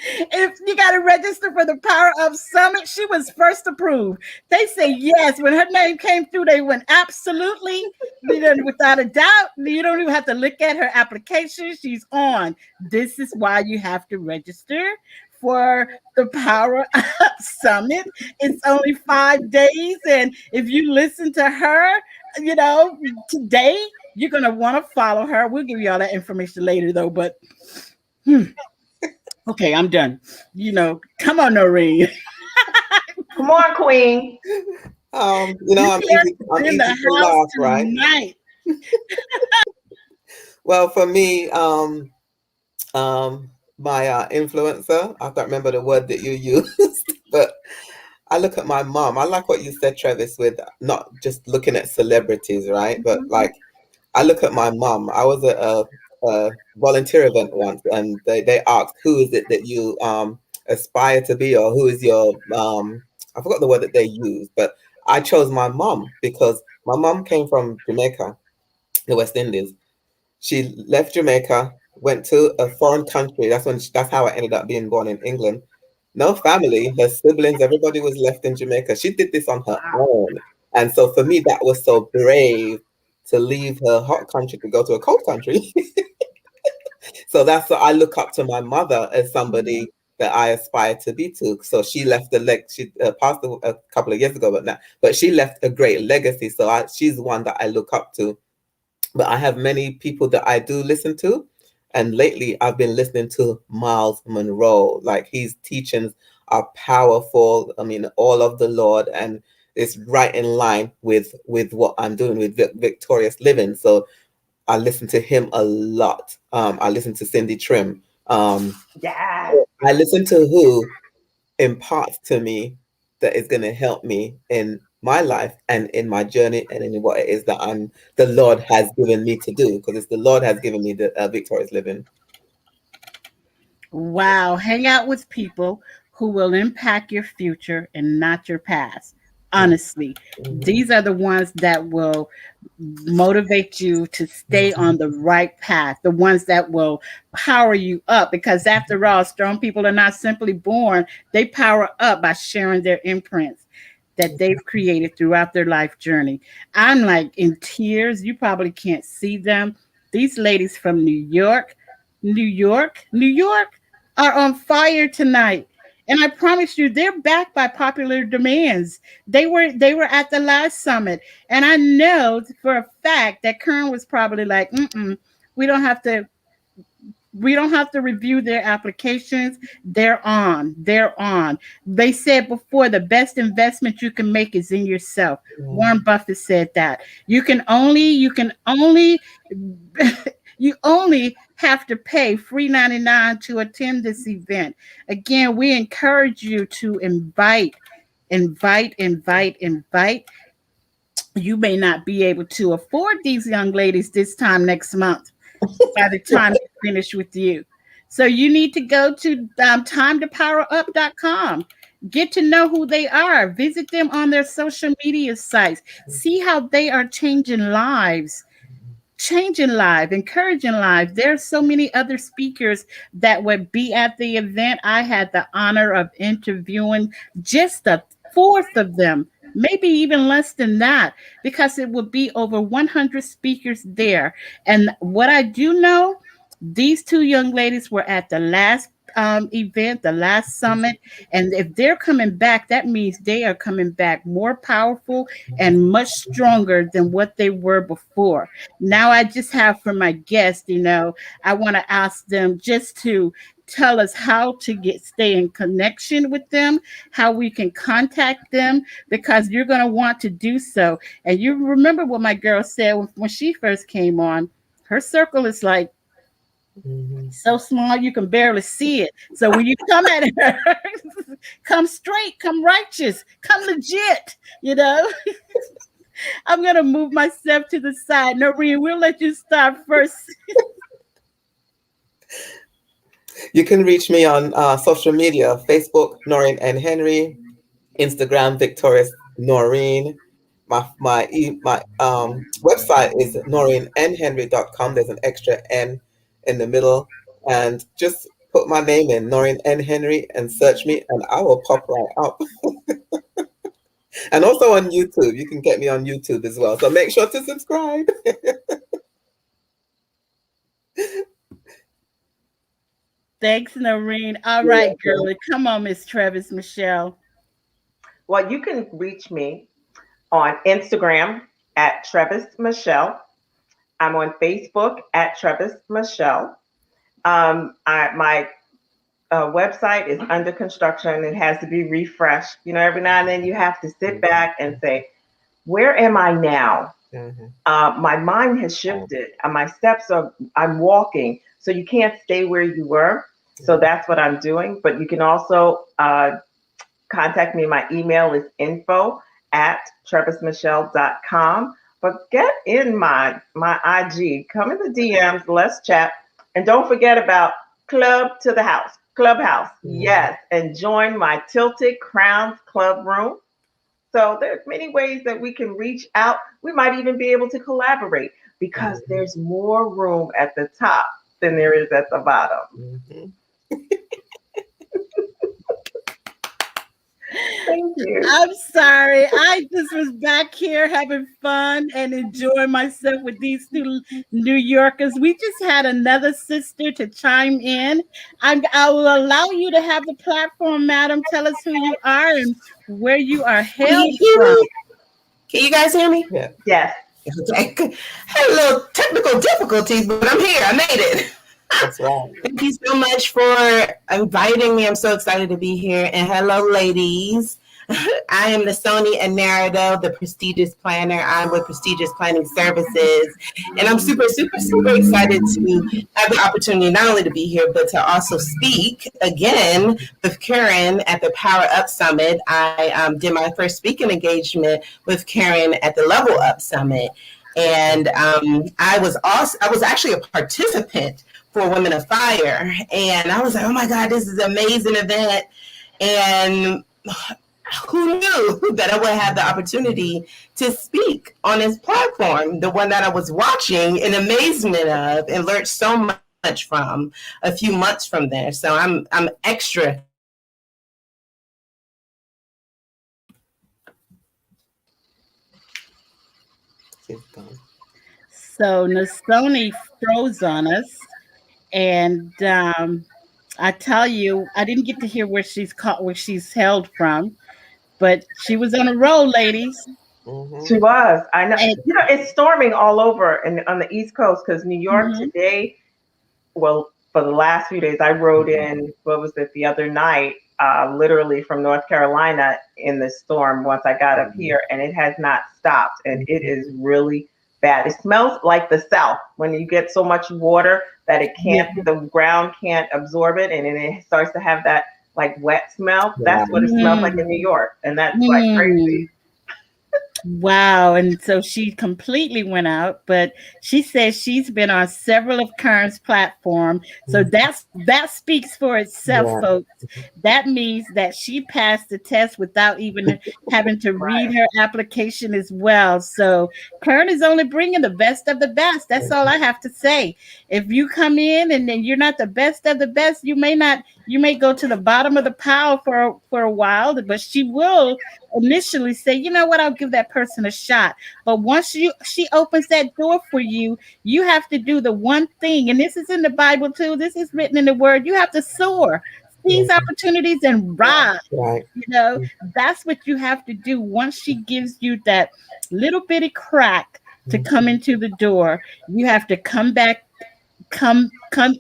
Speaker 1: if you got to register for the Power Up Summit. She was first approved. They say yes. When her name came through, they went absolutely, without a doubt. You don't even have to look at her application. She's on. This is why you have to register for the Power Up Summit. It's only 5 days. And if you listen to her, today, you're going to want to follow her. We'll give you all that information later, though. But, okay, I'm done. Come on, Noreen.
Speaker 2: Come on, Queen.
Speaker 3: I'm
Speaker 1: in
Speaker 3: easy
Speaker 1: the
Speaker 3: to
Speaker 1: house
Speaker 3: laugh, right?
Speaker 1: tonight.
Speaker 3: Well, for me, my influencer, I can't remember the word that you used, but I look at my mom. I like what you said, Travis, with not just looking at celebrities, right? But like, I look at my mom. I was at a volunteer event once, and they asked, "Who is it that you aspire to be, or who is your I forgot the word that they used, but I chose my mom because my mom came from Jamaica, the West Indies. She left Jamaica, went to a foreign country. That's how I ended up being born in England. No family, her siblings, everybody was left in Jamaica. She did this on her own. And so for me, that was so brave to leave her hot country to go to a cold country. So that's what I look up to my mother as somebody that I aspire to be to. So she left she passed a couple of years ago, but she left a great legacy. So she's the one that I look up to. But I have many people that I do listen to. And lately I've been listening to Miles Monroe. Like his teachings are powerful. I mean, all of the Lord, and it's right in line with what I'm doing with victorious living. So I listen to him a lot. I listen to Cindy Trim.
Speaker 2: Yes.
Speaker 3: I listen to who imparts to me that is going to help me in my life and in my journey and in what it is that the Lord has given me to do, because it's the Lord has given me the victorious living.
Speaker 1: Wow. Hang out with people who will impact your future and not your past. Honestly,
Speaker 3: Mhm.
Speaker 1: these are the ones that will motivate you to stay on the right path, the ones that will power you up. Because after all, strong people are not simply born, they power up by sharing their imprints that they've created throughout their life journey. I'm like in tears. You probably can't see them. These ladies from New York are on fire tonight. And I promise you, they're backed by popular demands. They were at the last summit, and I know for a fact that Kern was probably like, we don't have to we don't have to review their applications. They're on. They're on. They said before the best investment you can make is in yourself. Warren Buffett said that. You can only you only have to pay free 99 to attend this event. Again, we encourage you to invite. you may not be able to afford these young ladies this time next month by the time they finish with you. So you need to go to timetopowerup.com. Get to know who they are. Visit them on their social media sites. See how they are changing lives, encouraging lives. There's so many other speakers that would be at the event. I had the honor of interviewing just a fourth of them, maybe even less than that, because it would be over 100 speakers there. And what I do know, these two young ladies were at the last event, the last summit. And if they're coming back, that means they are coming back more powerful and much stronger than what they were before. Now I just have for my guests, I want to ask them just to tell us how to stay in connection with them, how we can contact them, because you're going to want to do so. And you remember what my girl said when she first came on. Her circle is like
Speaker 3: Mhm.
Speaker 1: so small you can barely see it. So when you come at her, come straight, come righteous, come legit, you know. I'm gonna move myself to the side. Noreen, we'll let you start first.
Speaker 3: You can reach me on social media: Facebook, Noreen and Henry; Instagram, Victorious Noreen. My website is noreennhenry.com. There's an extra N in the middle. And just put my name in, Noreen N. Henry, and search me, and I will pop right up. And also on YouTube. You can get me on YouTube as well. So make sure to subscribe.
Speaker 1: Thanks, Noreen. All
Speaker 3: You're
Speaker 1: right,
Speaker 3: welcome.
Speaker 1: girlie. Come on, Miss Travis Michelle.
Speaker 2: Well, you can reach me on Instagram at Travis Michelle. I'm on Facebook at Travis Michelle. My website is under construction. It has to be refreshed. Every now and then you have to sit back and say, where am I now?
Speaker 3: Mhm.
Speaker 2: My mind has shifted. My steps are, I'm walking. So you can't stay where you were. So that's what I'm doing. But you can also contact me. My email is info@travismichelle.com. But get in my IG, come in the DMs, let's chat. And don't forget about Clubhouse.
Speaker 3: Mhm.
Speaker 2: Yes. And join my Tilted Crowns Club room. So there's many ways that we can reach out. We might even be able to collaborate because
Speaker 3: Mhm.
Speaker 2: there's more room at the top than there is at the bottom.
Speaker 3: Mhm.
Speaker 2: Thank you.
Speaker 1: I'm sorry. I just was back here having fun and enjoying myself with these two New Yorkers. We just had another sister to chime in. I will allow you to have the platform, madam. Tell us who you are and where you are
Speaker 4: Can you
Speaker 1: hailed
Speaker 4: hear
Speaker 1: from.
Speaker 4: me? Can you guys hear me?
Speaker 3: Yeah,
Speaker 2: Yes.
Speaker 4: Okay. Had a little technical difficulties, but I'm here. I made it.
Speaker 3: that's right.
Speaker 4: Thank you so much for inviting me. I'm so excited to be here. And hello, ladies. I am the Sony and Narado, the prestigious planner. I'm with Prestigious Planning Services. And I'm super, super, super excited to have the opportunity not only to be here, but to also speak again with Karen at the Power Up Summit. I did my first speaking engagement with Karen at the Level Up Summit. And I was actually a participant for Women of Fire. And I was like, oh my God, this is an amazing event. And who knew that I would have the opportunity to speak on this platform, the one that I was watching in amazement of and learned so much from a few months from there. So I'm extra
Speaker 3: She's gone.
Speaker 1: So Nasoni froze on us, and I tell you, I didn't get to hear where she's hailed from, but she was on a roll, ladies.
Speaker 3: Mhm.
Speaker 2: She was. I know.
Speaker 1: And
Speaker 2: It's storming all over on the East Coast because New York
Speaker 1: mhm,
Speaker 2: today, well, for the last few days, I rode in, what was it, the other night, literally from North Carolina in the storm once I got up
Speaker 3: Mhm.
Speaker 2: here, and it has not stopped. And it
Speaker 3: Mhm.
Speaker 2: is really bad. It smells like the South when you get so much water that
Speaker 1: yeah,
Speaker 2: the ground can't absorb it, and then it starts to have that like wet smell. That's
Speaker 3: Wow.
Speaker 2: what it smells like
Speaker 1: mm,
Speaker 2: in New York. And that's like crazy.
Speaker 1: mm. Wow. And so she completely went out, but she says she's been on several of Kern's platform. So
Speaker 3: Mhm.
Speaker 1: that speaks for itself,
Speaker 3: Yeah.
Speaker 1: folks. That means that she passed the test without even having to read her application as well. So Kern is only bringing the best of the best. That's all I have to say. If you come in and then you're not the best of the best, you may go to the bottom of the pile for a while, but she will initially say, you know what, I'll give that person a shot. But once she opens that door for you, you have to do the one thing, and this is in the Bible too. This is written in the Word. You have to soar, seize
Speaker 3: Mhm.
Speaker 1: opportunities, and rise.
Speaker 3: Right.
Speaker 1: You know, that's what you have to do once she gives you that little bitty crack to
Speaker 3: Mhm.
Speaker 1: come into the door. You have to come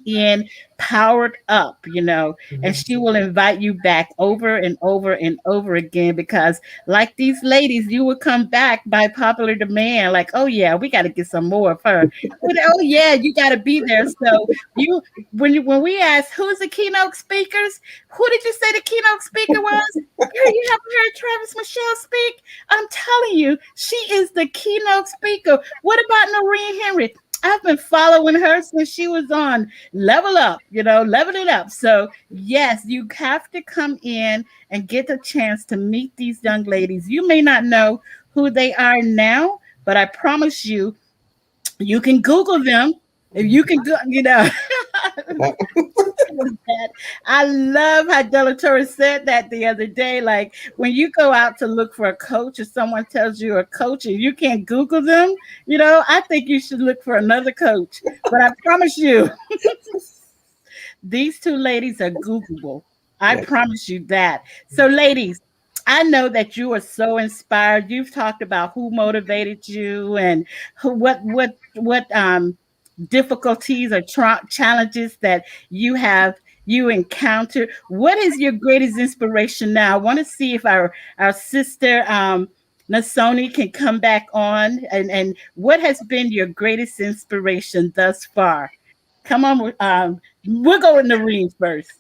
Speaker 1: in powered up, and
Speaker 3: Mhm.
Speaker 1: she will invite you back over and over and over again, because like these ladies, you will come back by popular demand, like, oh yeah, we got to get some more of her. Oh yeah, you got to be there. So you when we asked who's the keynote speakers, who did you say the keynote speaker was? Girl, you haven't heard Travis Michelle speak? I'm telling you, she is the keynote speaker. What about Noreen Henry? I've been following her since she was on Level Up, Level It Up. So, yes, you have to come in and get a chance to meet these young ladies. You may not know who they are now, but I promise you, you can Google them. If you can go,
Speaker 3: Yeah.
Speaker 1: that. I love how Delatorre said that the other day. Like when you go out to look for a coach or someone tells you a coach and you can't Google them, I think you should look for another coach. But I promise you, these two ladies are Googleable. I
Speaker 3: Yeah.
Speaker 1: promise you that. So, ladies, I know that you are so inspired. You've talked about who motivated you and what difficulties or challenges that you encountered. What is your greatest inspiration now? I want to see if our sister Nasoni can come back on, and what has been your greatest inspiration thus far? Come on, we'll go with Noreen first.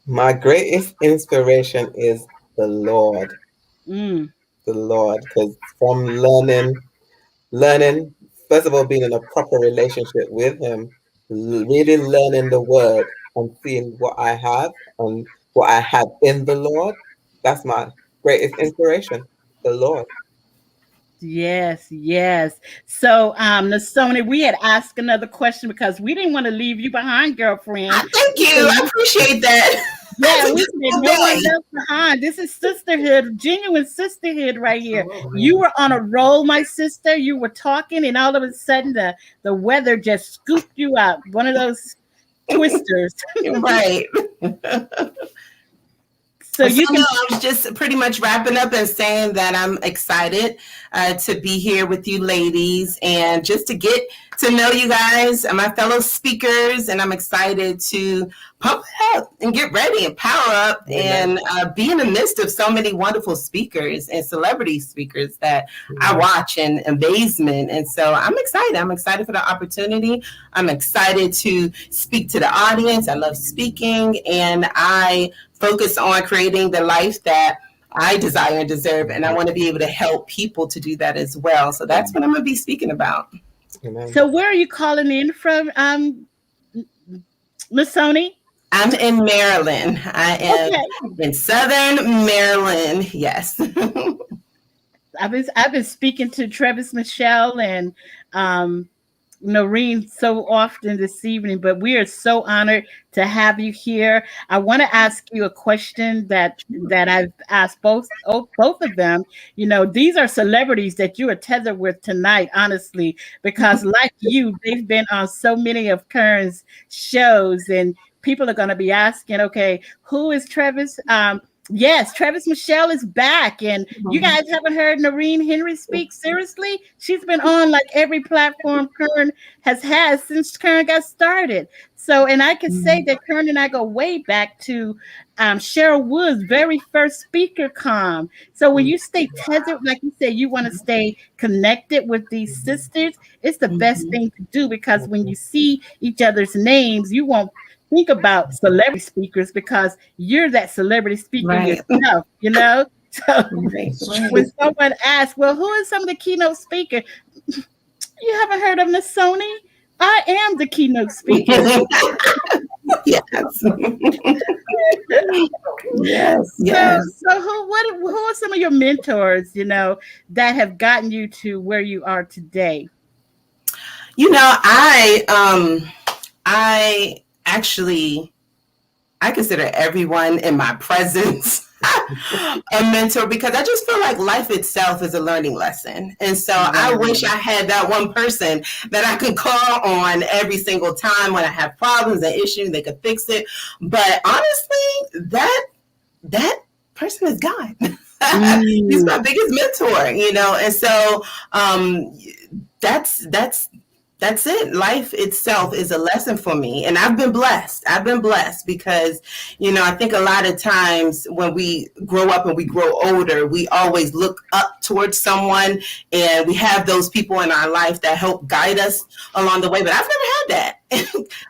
Speaker 3: My greatest inspiration is the Lord,
Speaker 1: Mm,
Speaker 3: the Lord, because from learning, first of all, being in a proper relationship with Him, really learning the Word and seeing what I have and what I have in the Lord. That's my greatest inspiration, the Lord.
Speaker 1: yes, yes. So, Nasoni, we had asked another question because we didn't want to leave you behind, girlfriend.
Speaker 4: Thank
Speaker 1: We
Speaker 4: you. I
Speaker 1: said,
Speaker 4: appreciate that.
Speaker 1: yeah,
Speaker 4: That's a
Speaker 1: we said
Speaker 4: beautiful
Speaker 1: no one
Speaker 4: day.
Speaker 1: left behind. This is sisterhood, genuine sisterhood right here. You
Speaker 4: Absolutely.
Speaker 1: were on a roll, my sister. You were talking, and all of a sudden, the weather just scooped you out. One of those twisters.
Speaker 4: Right.
Speaker 1: So
Speaker 4: So
Speaker 1: you
Speaker 4: no,
Speaker 1: can.
Speaker 4: I was just pretty much wrapping up and saying that I'm excited to be here with you ladies and just to get to know you guys and my fellow speakers. And I'm excited to pump it up and get ready and power up
Speaker 3: Amen.
Speaker 4: and be in the midst of so many wonderful speakers and celebrity speakers that I
Speaker 3: Amen.
Speaker 4: watch in amazement. And so I'm excited. I'm excited for the opportunity. I'm excited to speak to the audience. I love speaking and I focus on creating the life that I desire and deserve. And I want to be able to help people to do that as well. So
Speaker 3: Yeah.
Speaker 4: that's what I'm going to be speaking about.
Speaker 3: Amen.
Speaker 1: So where are you calling in from, Miss Sony?
Speaker 4: I'm in Maryland. I am
Speaker 1: Okay.
Speaker 4: in Southern Maryland. Yes.
Speaker 1: I've been speaking to Travis Michelle and um, Noreen so often this evening, but we are so honored to have you here. I want to ask you a question that I've asked both of them. These are celebrities that you are tethered with tonight, honestly, because like you, they've been on so many of Kern's shows, and people are going to be asking, okay, who is Travis? Yes, Travis Michelle is back, and you guys haven't heard Noreen Henry speak. Seriously, she's been on like every platform Kern has had since Kern got started. So, and I can say that Kern and I go way back to Cheryl Wood's very first speaker com. So when you stay tethered, like you said, you want to stay connected with these sisters, it's the best thing to do, because when you see each other's names, you won't think about celebrity speakers because you're that celebrity speaker
Speaker 4: Right.
Speaker 1: yourself. So
Speaker 4: Right, right.
Speaker 1: when someone asks, well, who is some of the keynote speakers? You haven't heard of Miss Sony? I am the keynote speaker.
Speaker 4: Yes. Yes,
Speaker 1: So,
Speaker 4: yes.
Speaker 1: so who are some of your mentors, that have gotten you to where you are today?
Speaker 4: I actually I consider everyone in my presence a mentor because I just feel like life itself is a learning lesson. And so I
Speaker 1: Wow.
Speaker 4: wish I had that one person that I could call on every single time when I have problems and issues, they could fix it. But honestly, that person is God. He's
Speaker 1: Mm.
Speaker 4: my biggest mentor, and so that's that's that's it. Life itself is a lesson for me. And I've been blessed. I've been blessed because, I think a lot of times when we grow up and we grow older, we always look up towards someone and we have those people in our life that help guide us along the way. But I've never had that.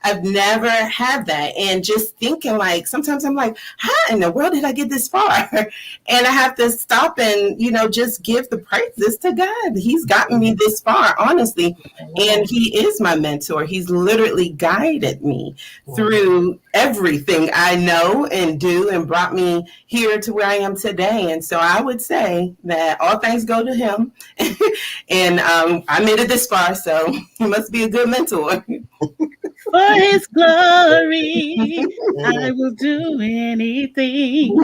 Speaker 4: I've never had that. And just thinking like, sometimes I'm like, how in the world did I get this far? And I have to stop and, just give the praises to God. He's gotten me this far, honestly. And he is my mentor. He's literally guided me through everything I know and do and brought me here to where I am today. And so I would say that all thanks go to him. And I made it this far, so he must be a good mentor.
Speaker 1: For his glory, I will do anything.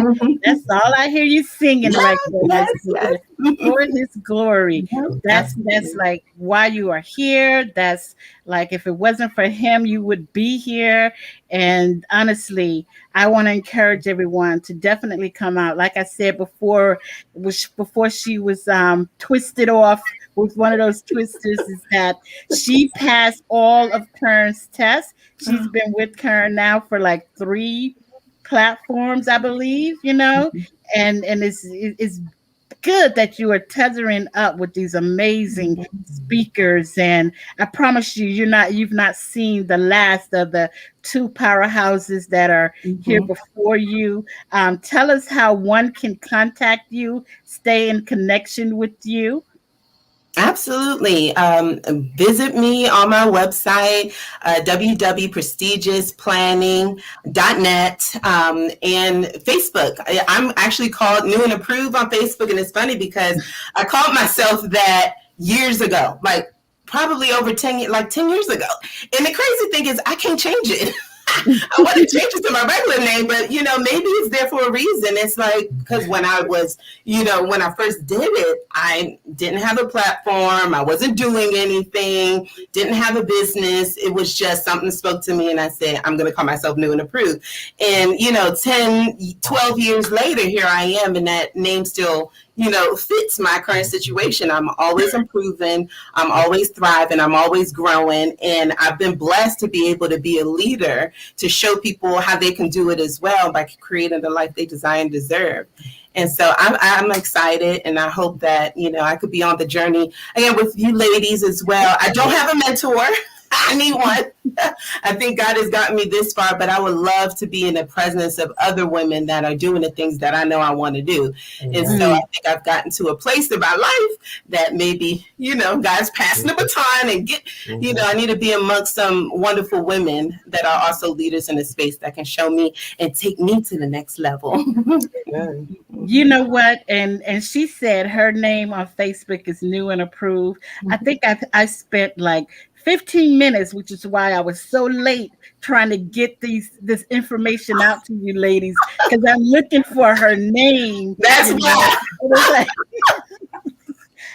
Speaker 1: That's all I hear you singing
Speaker 4: Yes,
Speaker 1: right there,
Speaker 4: yes,
Speaker 1: Miss
Speaker 4: yes.
Speaker 1: Rita. For his glory.
Speaker 4: Yep,
Speaker 1: That's
Speaker 4: absolutely.
Speaker 1: like why you are here. That's like if it wasn't for him, you would be here. And honestly, I want to encourage everyone to definitely come out. Like I said before, before she was twisted off with one of those twisters, is that she passed all of Kern's tests. She's been with Kern now for like 3 platforms, I believe, and it's good that you are tethering up with these amazing speakers. And I promise you, you've not seen the last of the 2 powerhouses that are here
Speaker 4: Mhm.
Speaker 1: before you. Tell us how one can contact you, stay in connection with you.
Speaker 4: Absolutely. Visit me on my website, www.prestigousplanning.net, and Facebook. I'm actually called New and Approved on Facebook, and it's funny because I called myself that years ago, like probably over 10 years ago. And the crazy thing is I can't change it. I want to change it to my regular name, but maybe it's there for a reason. It's like because when I was, when I first did it, I didn't have a platform. I wasn't doing anything. Didn't have a business. It was just something spoke to me, and I said, I'm going to call myself New and Approved. And 10, 12 years later, here I am, and that name still fits my current situation. I'm always improving. I'm always thriving. I'm always growing. And I've been blessed to be able to be a leader to show people how they can do it as well by creating the life they desire and deserve. And so I'm excited, and I hope that, I could be on the journey again with you ladies as well. I don't have a mentor. I need one. I think God has gotten me this far, but I would love to be in the presence of other women that are doing the things that I know I want to do. And so I
Speaker 1: Mm.
Speaker 4: think I've gotten to a place in my life that maybe, God's passing the baton and I need to be amongst some wonderful women that are also leaders in the space that can show me and take me to the next level.
Speaker 1: You know what? And she said her name on Facebook is New and Approved. I think I spent like 15 minutes, which is why I was so late trying to get this information out to you ladies, because I'm looking for her name.
Speaker 4: That's why.
Speaker 1: It was like,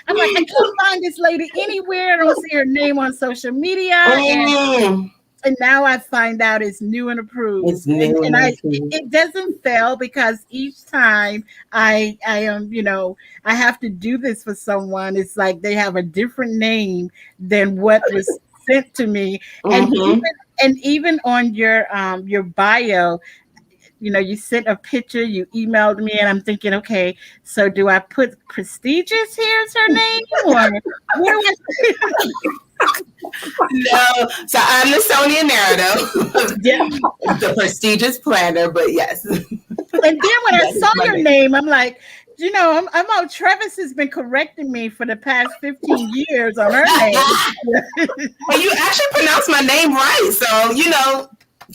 Speaker 1: I'm like, I can't find this lady anywhere. I don't see her name on social media. And now I find out it's New and Approved.
Speaker 4: It's New and Approved.
Speaker 1: It doesn't fail because each time I am, I have to do this for someone. It's like they have a different name than what was sent to me. And even on your bio, you sent a picture, you emailed me, and I'm thinking, okay, so do I put prestigious here as her name, or what do I?
Speaker 4: No, so I'm the Sonia Narrative,
Speaker 1: Yeah.
Speaker 4: the prestigious planner, but yes.
Speaker 1: And then when I saw your name, I'm like, I'm out. Travis has been correcting me for the past 15 years on her name.
Speaker 4: Well, you actually pronounced my name right, so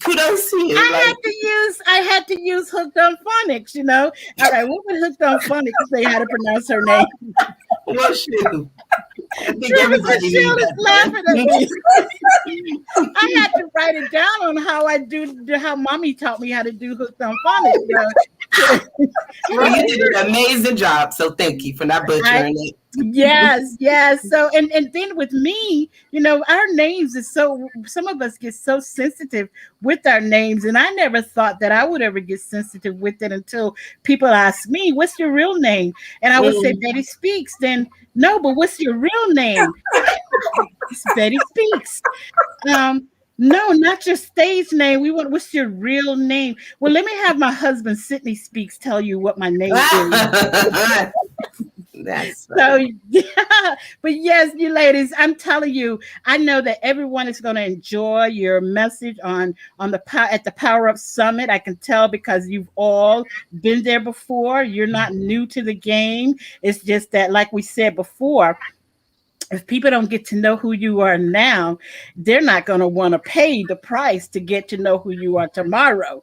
Speaker 4: kudos to you.
Speaker 1: I had to use hooked on phonics. All right, what would hooked on phonics say how to pronounce her name?
Speaker 4: Well, shoot. I think
Speaker 1: Travis
Speaker 4: everybody knew
Speaker 1: Michelle is laughing at
Speaker 4: that.
Speaker 1: me. I had to write it down on how mommy taught me how to do hooked on phonics.
Speaker 4: Well, you did an amazing job, so thank you for not butchering it.
Speaker 1: Yes. So and then with me, our names is so some of us get so sensitive with our names, and I never thought that I would ever get sensitive with it until people ask me, "What's your real name?" And I would say Betty Speaks. Then no, but what's your real name? It's Betty Speaks. No, not your stage name. We want what's your real name? Well, let me have my husband Sydney Speaks tell you what my name is.
Speaker 4: That's
Speaker 1: So yeah, but yes, you ladies, I'm telling you, I know that everyone is going to enjoy your message at the Power Up Summit. I can tell because you've all been there before. You're not new to the game. It's just that, like we said before, if people don't get to know who you are now, they're not going to want to pay the price to get to know who you are tomorrow,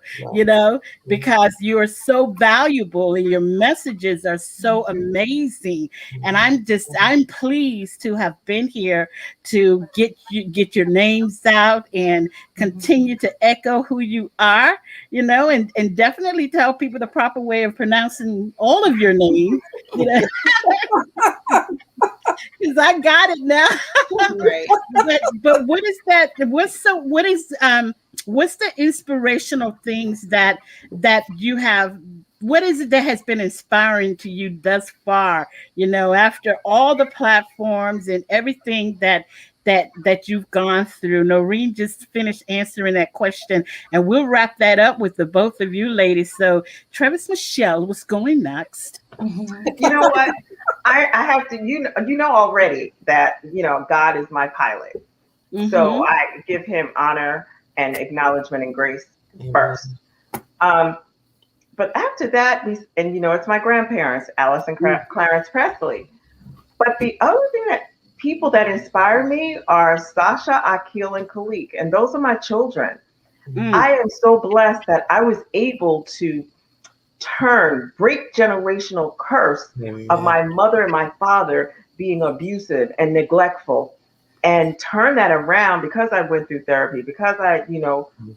Speaker 1: because you are so valuable and your messages are so amazing. And I'm pleased to have been here to get your names out and continue to echo who you are, and definitely tell people the proper way of pronouncing all of your names, you know. Because I got it now.
Speaker 4: right.
Speaker 1: But what is that? What's the inspirational things that you have? What is it that has been inspiring to you thus far? After all the platforms and everything that you've gone through. Noreen just finished answering that question, and we'll wrap that up with the both of you ladies. So, Travis Michelle, what's going next?
Speaker 2: You know what? I have to, already that, God is my pilot. So
Speaker 1: Mm-hmm.
Speaker 2: I give him honor and acknowledgement and grace
Speaker 3: Amen.
Speaker 2: first. But after that, and it's my grandparents, Alice and Clarence Presley. But the other thing that people that inspire me are Sasha, Akil, and Khalik. And those are my children.
Speaker 1: Mm.
Speaker 2: I am so blessed that I was able to break generational curse of
Speaker 3: Amen.
Speaker 2: my mother and my father being abusive and neglectful, and turn that around because I went through therapy, because I,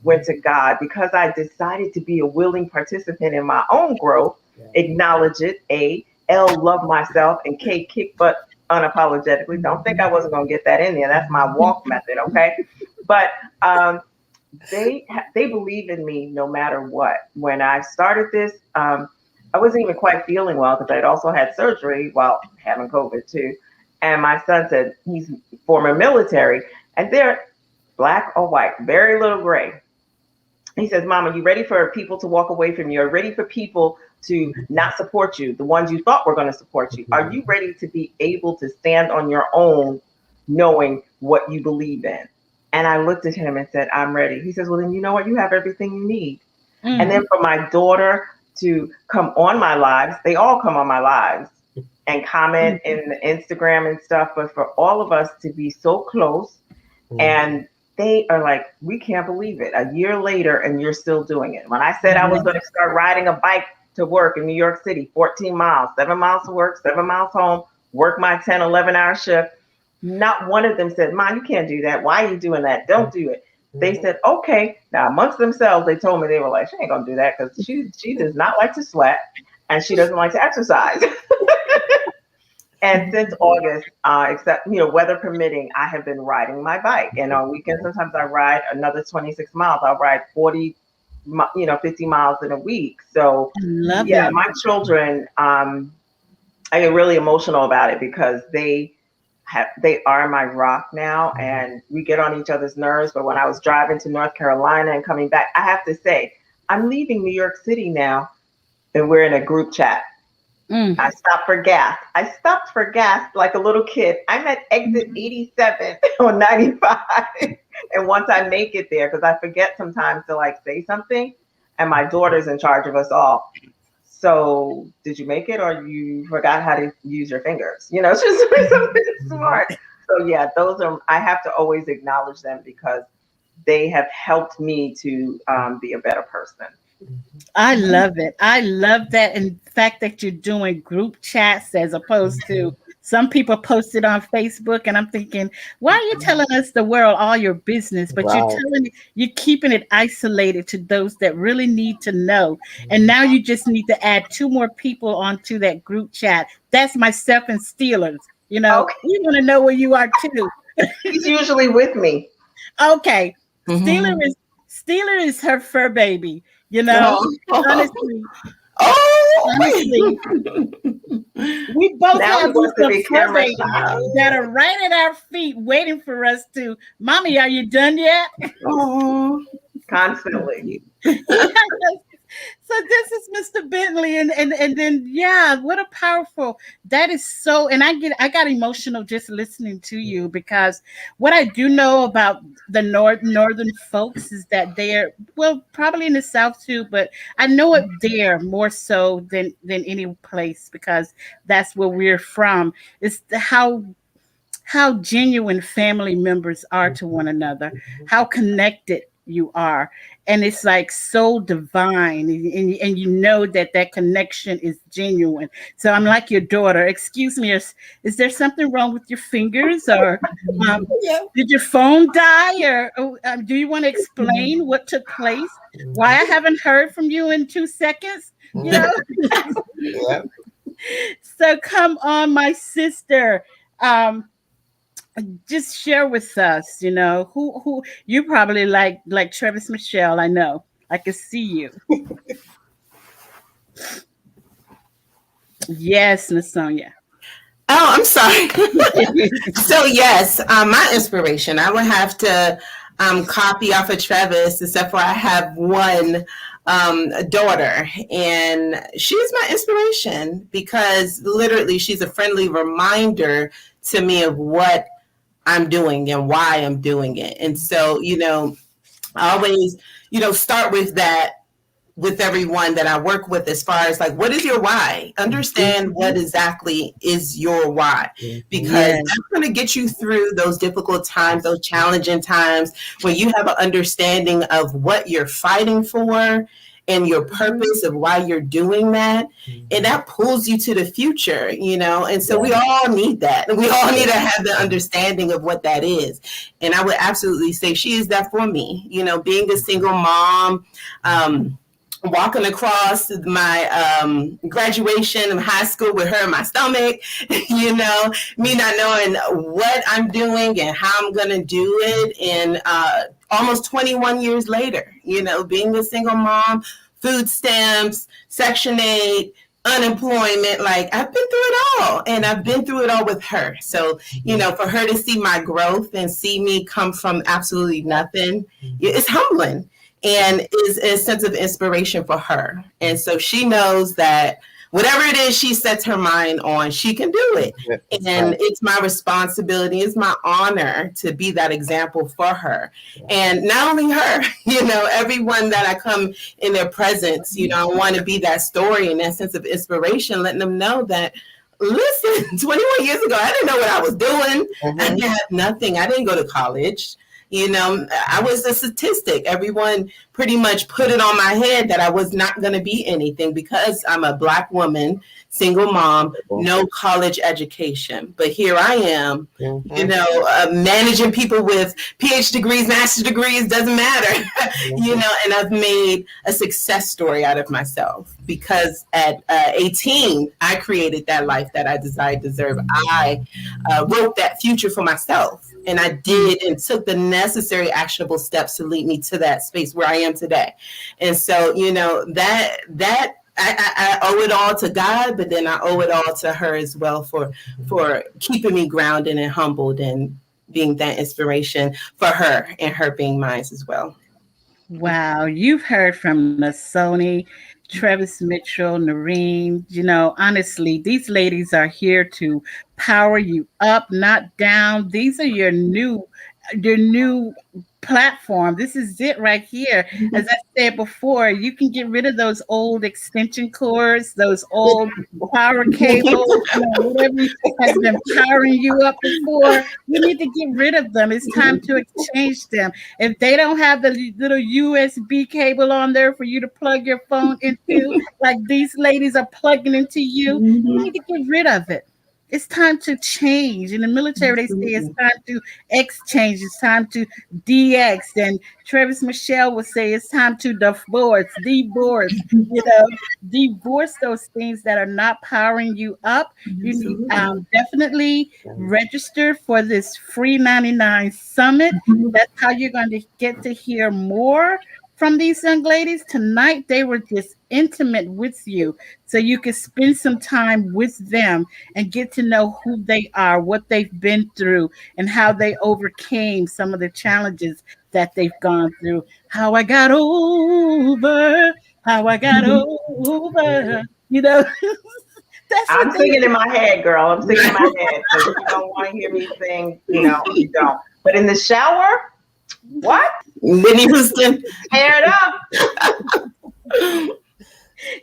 Speaker 2: went to God, because I decided to be a willing participant in my own growth, acknowledge it, love myself, and K, kick butt unapologetically. Don't think I wasn't going to get that in there. That's my walk method, okay? But they believe in me no matter what. When I started this, I wasn't even quite feeling well because I'd also had surgery while having COVID too. And my son said he's former military, and they're black or white, very little gray. He says, "Mom, are you ready for people to walk away from you? Are you ready for people to not support you, the ones you thought were going to support you? Are you ready to be able to stand on your own, knowing what you believe in?" And I looked at him and said, "I'm ready." He says, "Well, then you know what? You have everything you need."
Speaker 1: Mm.
Speaker 2: And then for my daughter to come on my lives, they all come on my lives and comment in the Instagram and stuff. But for all of us to be so close, and they are like, "We can't believe it. A year later, and you're still doing it." When I said I was going to start riding a bike to work in New York City, 14 miles, 7 miles to work, 7 miles home, work my 10, 11-hour shift, not one of them said, "Mom, you can't do that. Why are you doing that? Don't do it." They said, "Okay." Now, amongst themselves, they told me, they were like, "She ain't going to do that because she does not like to sweat and she doesn't like to exercise." And since August, except, weather permitting, I have been riding my bike. And on weekends, sometimes I ride another 26 miles. I'll ride 40, 50 miles in a week. So,
Speaker 1: Love
Speaker 2: yeah,
Speaker 1: it.
Speaker 2: my children, I get really emotional about it because they are my rock now, and we get on each other's nerves. But when I was driving to North Carolina and coming back, I have to say, I'm leaving New York City now, and we're in a group chat.
Speaker 1: Mm.
Speaker 2: I stopped for gas. I stopped for gas like a little kid. I'm at exit 87 on 95. And once I make it there, because I forget sometimes to say something, and my daughter's in charge of us all. So did you make it, or you forgot how to use your fingers? It's just something smart. So yeah, those are, I have to always acknowledge them because they have helped me to be a better person.
Speaker 1: I love it. I love that. And the fact that you're doing group chats as opposed to some people post it on Facebook. And I'm thinking, why are you telling us the world all your business? But
Speaker 3: Wow.
Speaker 1: you're keeping it isolated to those that really need to know. And now you just need to add two more people onto that group chat. That's myself and Steelers.
Speaker 2: Okay,
Speaker 1: We want to know where you are too.
Speaker 2: he's usually with me.
Speaker 1: Okay. Steeler
Speaker 4: Mhm.
Speaker 1: is Steeler is her fur baby, you know.
Speaker 4: Oh,
Speaker 1: Honestly, honestly,
Speaker 4: oh.
Speaker 1: we both
Speaker 2: Now he
Speaker 1: have these
Speaker 2: wants to
Speaker 1: little
Speaker 2: be
Speaker 1: fur
Speaker 2: camera
Speaker 1: babies
Speaker 2: shy.
Speaker 1: that are right at our feet waiting for us to, Mommy, are you done yet?
Speaker 4: Oh,
Speaker 2: Constantly.
Speaker 1: Yes. So this is Mr. Bentley, and then yeah, what a powerful, that is so, and I got emotional just listening to you because what I do know about the northern folks is that they're, well, probably in the South too, but I know it there more so than any place because that's where we're from. It's how genuine family members are to one another, how connected you are. And it's like so divine. And you know that that connection is genuine. So I'm like your daughter. Excuse me, is there something wrong with your fingers? Or um,
Speaker 4: yeah.
Speaker 1: did your phone die? Or do you want to explain what took place? Why I haven't heard from you in 2 seconds? You know?
Speaker 3: Yeah.
Speaker 1: So come on, my sister. Um, just share with us, who you probably like Travis Michelle. I know. I can see you. Yes, Miss Sonia.
Speaker 4: Oh, I'm sorry. So yes, my inspiration. I would have to copy off of Travis, except for I have one daughter, and she's my inspiration because literally she's a friendly reminder to me of what I'm doing and why I'm doing it. And so, I always, start with that with everyone that I work with as far as like, what is your why? Understand what exactly is your why, because
Speaker 1: Yes.
Speaker 4: that's going to get you through those difficult times, those challenging times when you have an understanding of what you're fighting for and your purpose of why you're doing that. And that pulls you to the future. And so we all need that. We all need to have the understanding of what that is. And I would absolutely say she is that for me. Being a single mom, walking across my graduation of high school with her in my stomach, me not knowing what I'm doing and how I'm going to do it. And almost 21 years later, being a single mom, food stamps, Section 8, unemployment, like I've been through it all, and I've been through it all with her. So, for her to see my growth and see me come from absolutely nothing, it's humbling and is a sense of inspiration for her. And so she knows that whatever it is she sets her mind on, she can do it.
Speaker 3: That's
Speaker 4: And
Speaker 3: right.
Speaker 4: it's my responsibility, it's my honor to be that example for her. And not only her, everyone that I come in their presence, I want to be that story and that sense of inspiration, letting them know that, listen, 21 years ago, I didn't know what I was doing. I
Speaker 3: Mhm.
Speaker 4: had nothing. I didn't go to college. I was a statistic. Everyone pretty much put it on my head that I was not going to be anything because I'm a Black woman, single mom, no college education. But here I am,
Speaker 3: Mhm.
Speaker 4: managing people with PhD degrees, master's degrees, doesn't matter,
Speaker 3: Mhm.
Speaker 4: and I've made a success story out of myself because at 18, I created that life that I desired, deserve. I wrote that future for myself. And I did and took the necessary actionable steps to lead me to that space where I am today. And so, that I owe it all to God, but then I owe it all to her as well for keeping me grounded and humbled and being that inspiration for her and her being mine as well.
Speaker 1: Wow, you've heard from the Sony, Travis Mitchell, Noreen. Honestly, these ladies are here to power you up, not down. These are your new platform. This is it right here. As I said before, you can get rid of those old extension cords, those old power cables, whatever has been powering you up before. You need to get rid of them. It's time to exchange them. If they don't have the little USB cable on there for you to plug your phone into, like these ladies are plugging into you need to get rid of it. It's time to change. In the military, they say it's time to exchange. It's time to DX. And Travis Michelle would say it's time to divorce those things that are not powering you up. You need definitely register for this free 99 summit. That's how you're going to get to hear more from these young ladies. Tonight, they were just intimate with you so you could spend some time with them and get to know who they are, what they've been through, and how they overcame some of the challenges that they've gone through. How I got over, how I got over, that's
Speaker 2: I'm
Speaker 1: what they
Speaker 2: singing in my head, girl. I'm singing in my head. So if you don't want to hear me sing, you don't. But in the shower, what?
Speaker 4: Whitney Houston.
Speaker 2: Tear it up.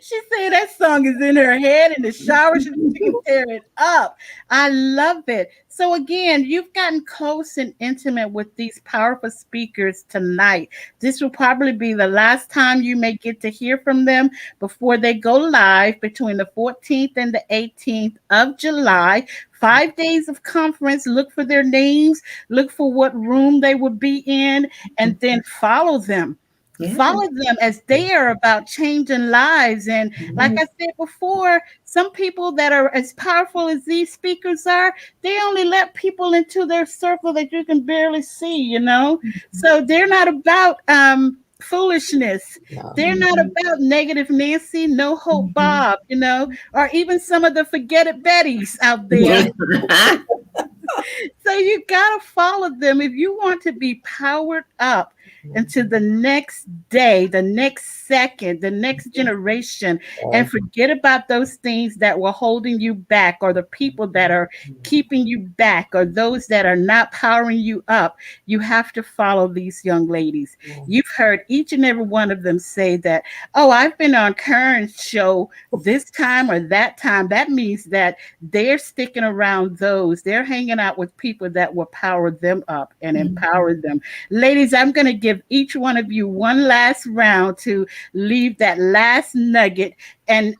Speaker 1: She said that song is in her head in the shower. She can tear it up. I love it. So again, you've gotten close and intimate with these powerful speakers tonight. This will probably be the last time you may get to hear from them before they go live between the 14th and the 18th of July. 5 days of conference. Look for their names, look for what room they will be in, and then follow them. Follow them as they are about changing lives. And like I said before, some people that are as powerful as these speakers are, they only let people into their circle that you can barely see, So they're not about foolishness. They're not about negative Nancy, no hope Bob, or even some of the forget it Bettys out there. So you got to follow them if you want to be powered up into the next day, the next second, the next generation, and forget about those things that were holding you back, or the people that are keeping you back, or those that are not powering you up. You have to follow these young ladies. You've heard each and every one of them say that, oh, I've been on Kern's show this time or that time. That means that they're sticking around they're hanging out with people that will power them up and empower them. Ladies, I'm going to give each one of you one last round to leave that last nugget. And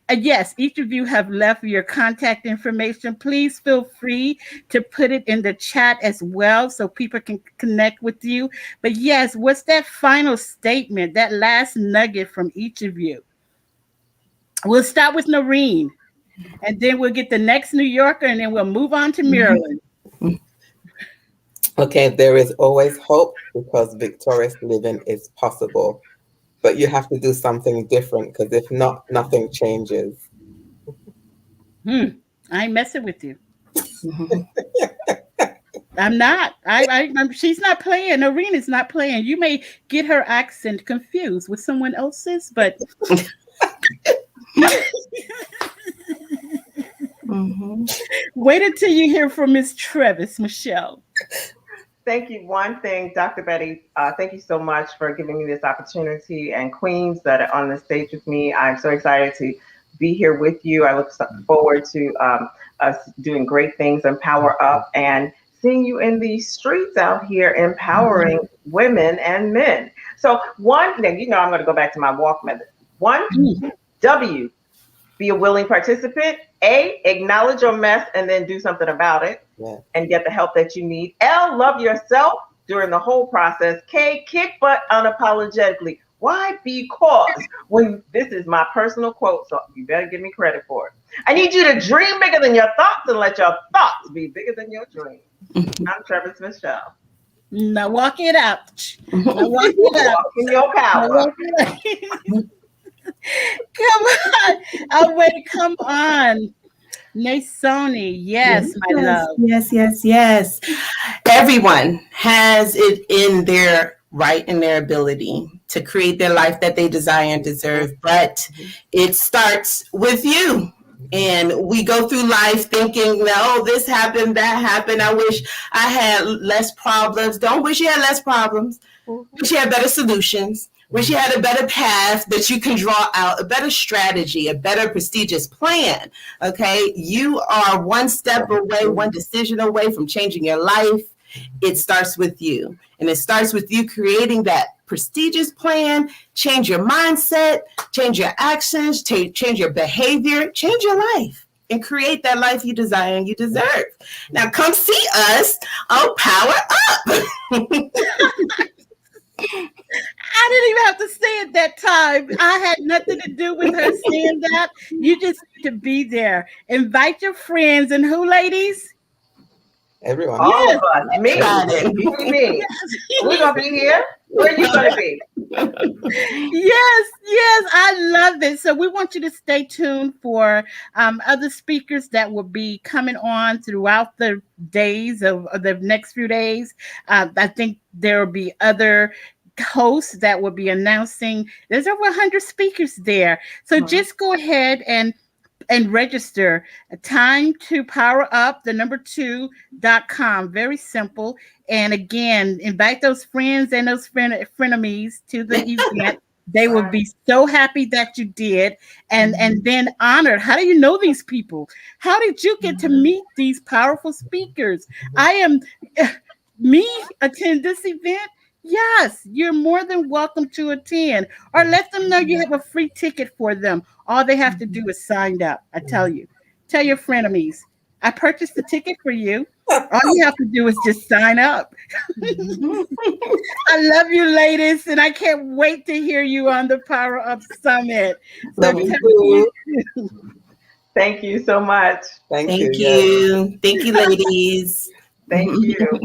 Speaker 1: yes, each of you have left your contact information. Please feel free to put it in the chat as well so people can connect with you. But yes, what's that final statement, that last nugget from each of you? We'll start with Noreen, and then we'll get the next New Yorker, and then we'll move on to Maryland.
Speaker 3: Okay, there is always hope because victorious living is possible. But you have to do something different, because if not, nothing changes.
Speaker 1: I ain't messing with you. I'm not. She's not playing. Noreen's not playing. You may get her accent confused with someone else's, but wait until you hear from Miss Travis Michelle.
Speaker 2: Thank you. One thing, Dr. Betty, thank you so much for giving me this opportunity, and queens that are on the stage with me. I'm so excited to be here with you. I look forward to us doing great things and Power Up, and seeing you in the streets out here empowering women and men. So one thing, I'm going to go back to my walk method. 1, W, be a willing participant. A, acknowledge your mess and then do something about it and get the help that you need. L, love yourself during the whole process. K, kick butt unapologetically. Why? Because this is my personal quote, so you better give me credit for it. I need you to dream bigger than your thoughts and let your thoughts be bigger than your dreams. I'm Travis Michelle.
Speaker 1: Now walk it out. Now walk it out.
Speaker 2: Walk in your power.
Speaker 1: Come on. I'm ready. Come on. Nasoni, yes, my love.
Speaker 4: Yes. Everyone has it in their right and their ability to create their life that they desire and deserve, but it starts with you. And we go through life thinking, no, this happened, that happened. I wish I had less problems. Don't wish you had less problems. Wish you had better solutions. Wish you had a better path that you can draw out, a better strategy, a better prestigious plan. Okay. You are one step away, one decision away from changing your life. It starts with you. And it starts with you creating that prestigious plan, change your mindset, change your actions, change your behavior, change your life, and create that life you desire and you deserve. Now come see us on Power Up.
Speaker 1: I didn't even have to say it that time. I had nothing to do with her saying that. You just need to be there. Invite your friends. And who, ladies?
Speaker 3: Everyone.
Speaker 2: All of
Speaker 1: Yes.
Speaker 2: us. Me. You and me. We're going to be here. Where are you going to be?
Speaker 1: Yes, yes, I love it. So we want you to stay tuned for other speakers that will be coming on throughout the days of the next few days. I think there will be other hosts that will be announcing. There's over 100 speakers there. So just go ahead and register. Time to power up the number 2.com. Very simple. And again, invite those friends and those frenemies to the event. They will be so happy that you did, and then honored. How do you know these people? How did you get to meet these powerful speakers? I am me attend this event. Yes, you're more than welcome to attend, or let them know you have a free ticket for them. All they have to do is sign up. I tell you, tell your frenemies, I purchased the ticket for you. All you have to do is just sign up. I love you, ladies, and I can't wait to hear you on the Power Up Summit. So
Speaker 3: Love you too.
Speaker 2: Thank you so much.
Speaker 3: Thank you.
Speaker 4: Thank
Speaker 3: Yes.
Speaker 4: you. Thank you, ladies.
Speaker 2: Thank you.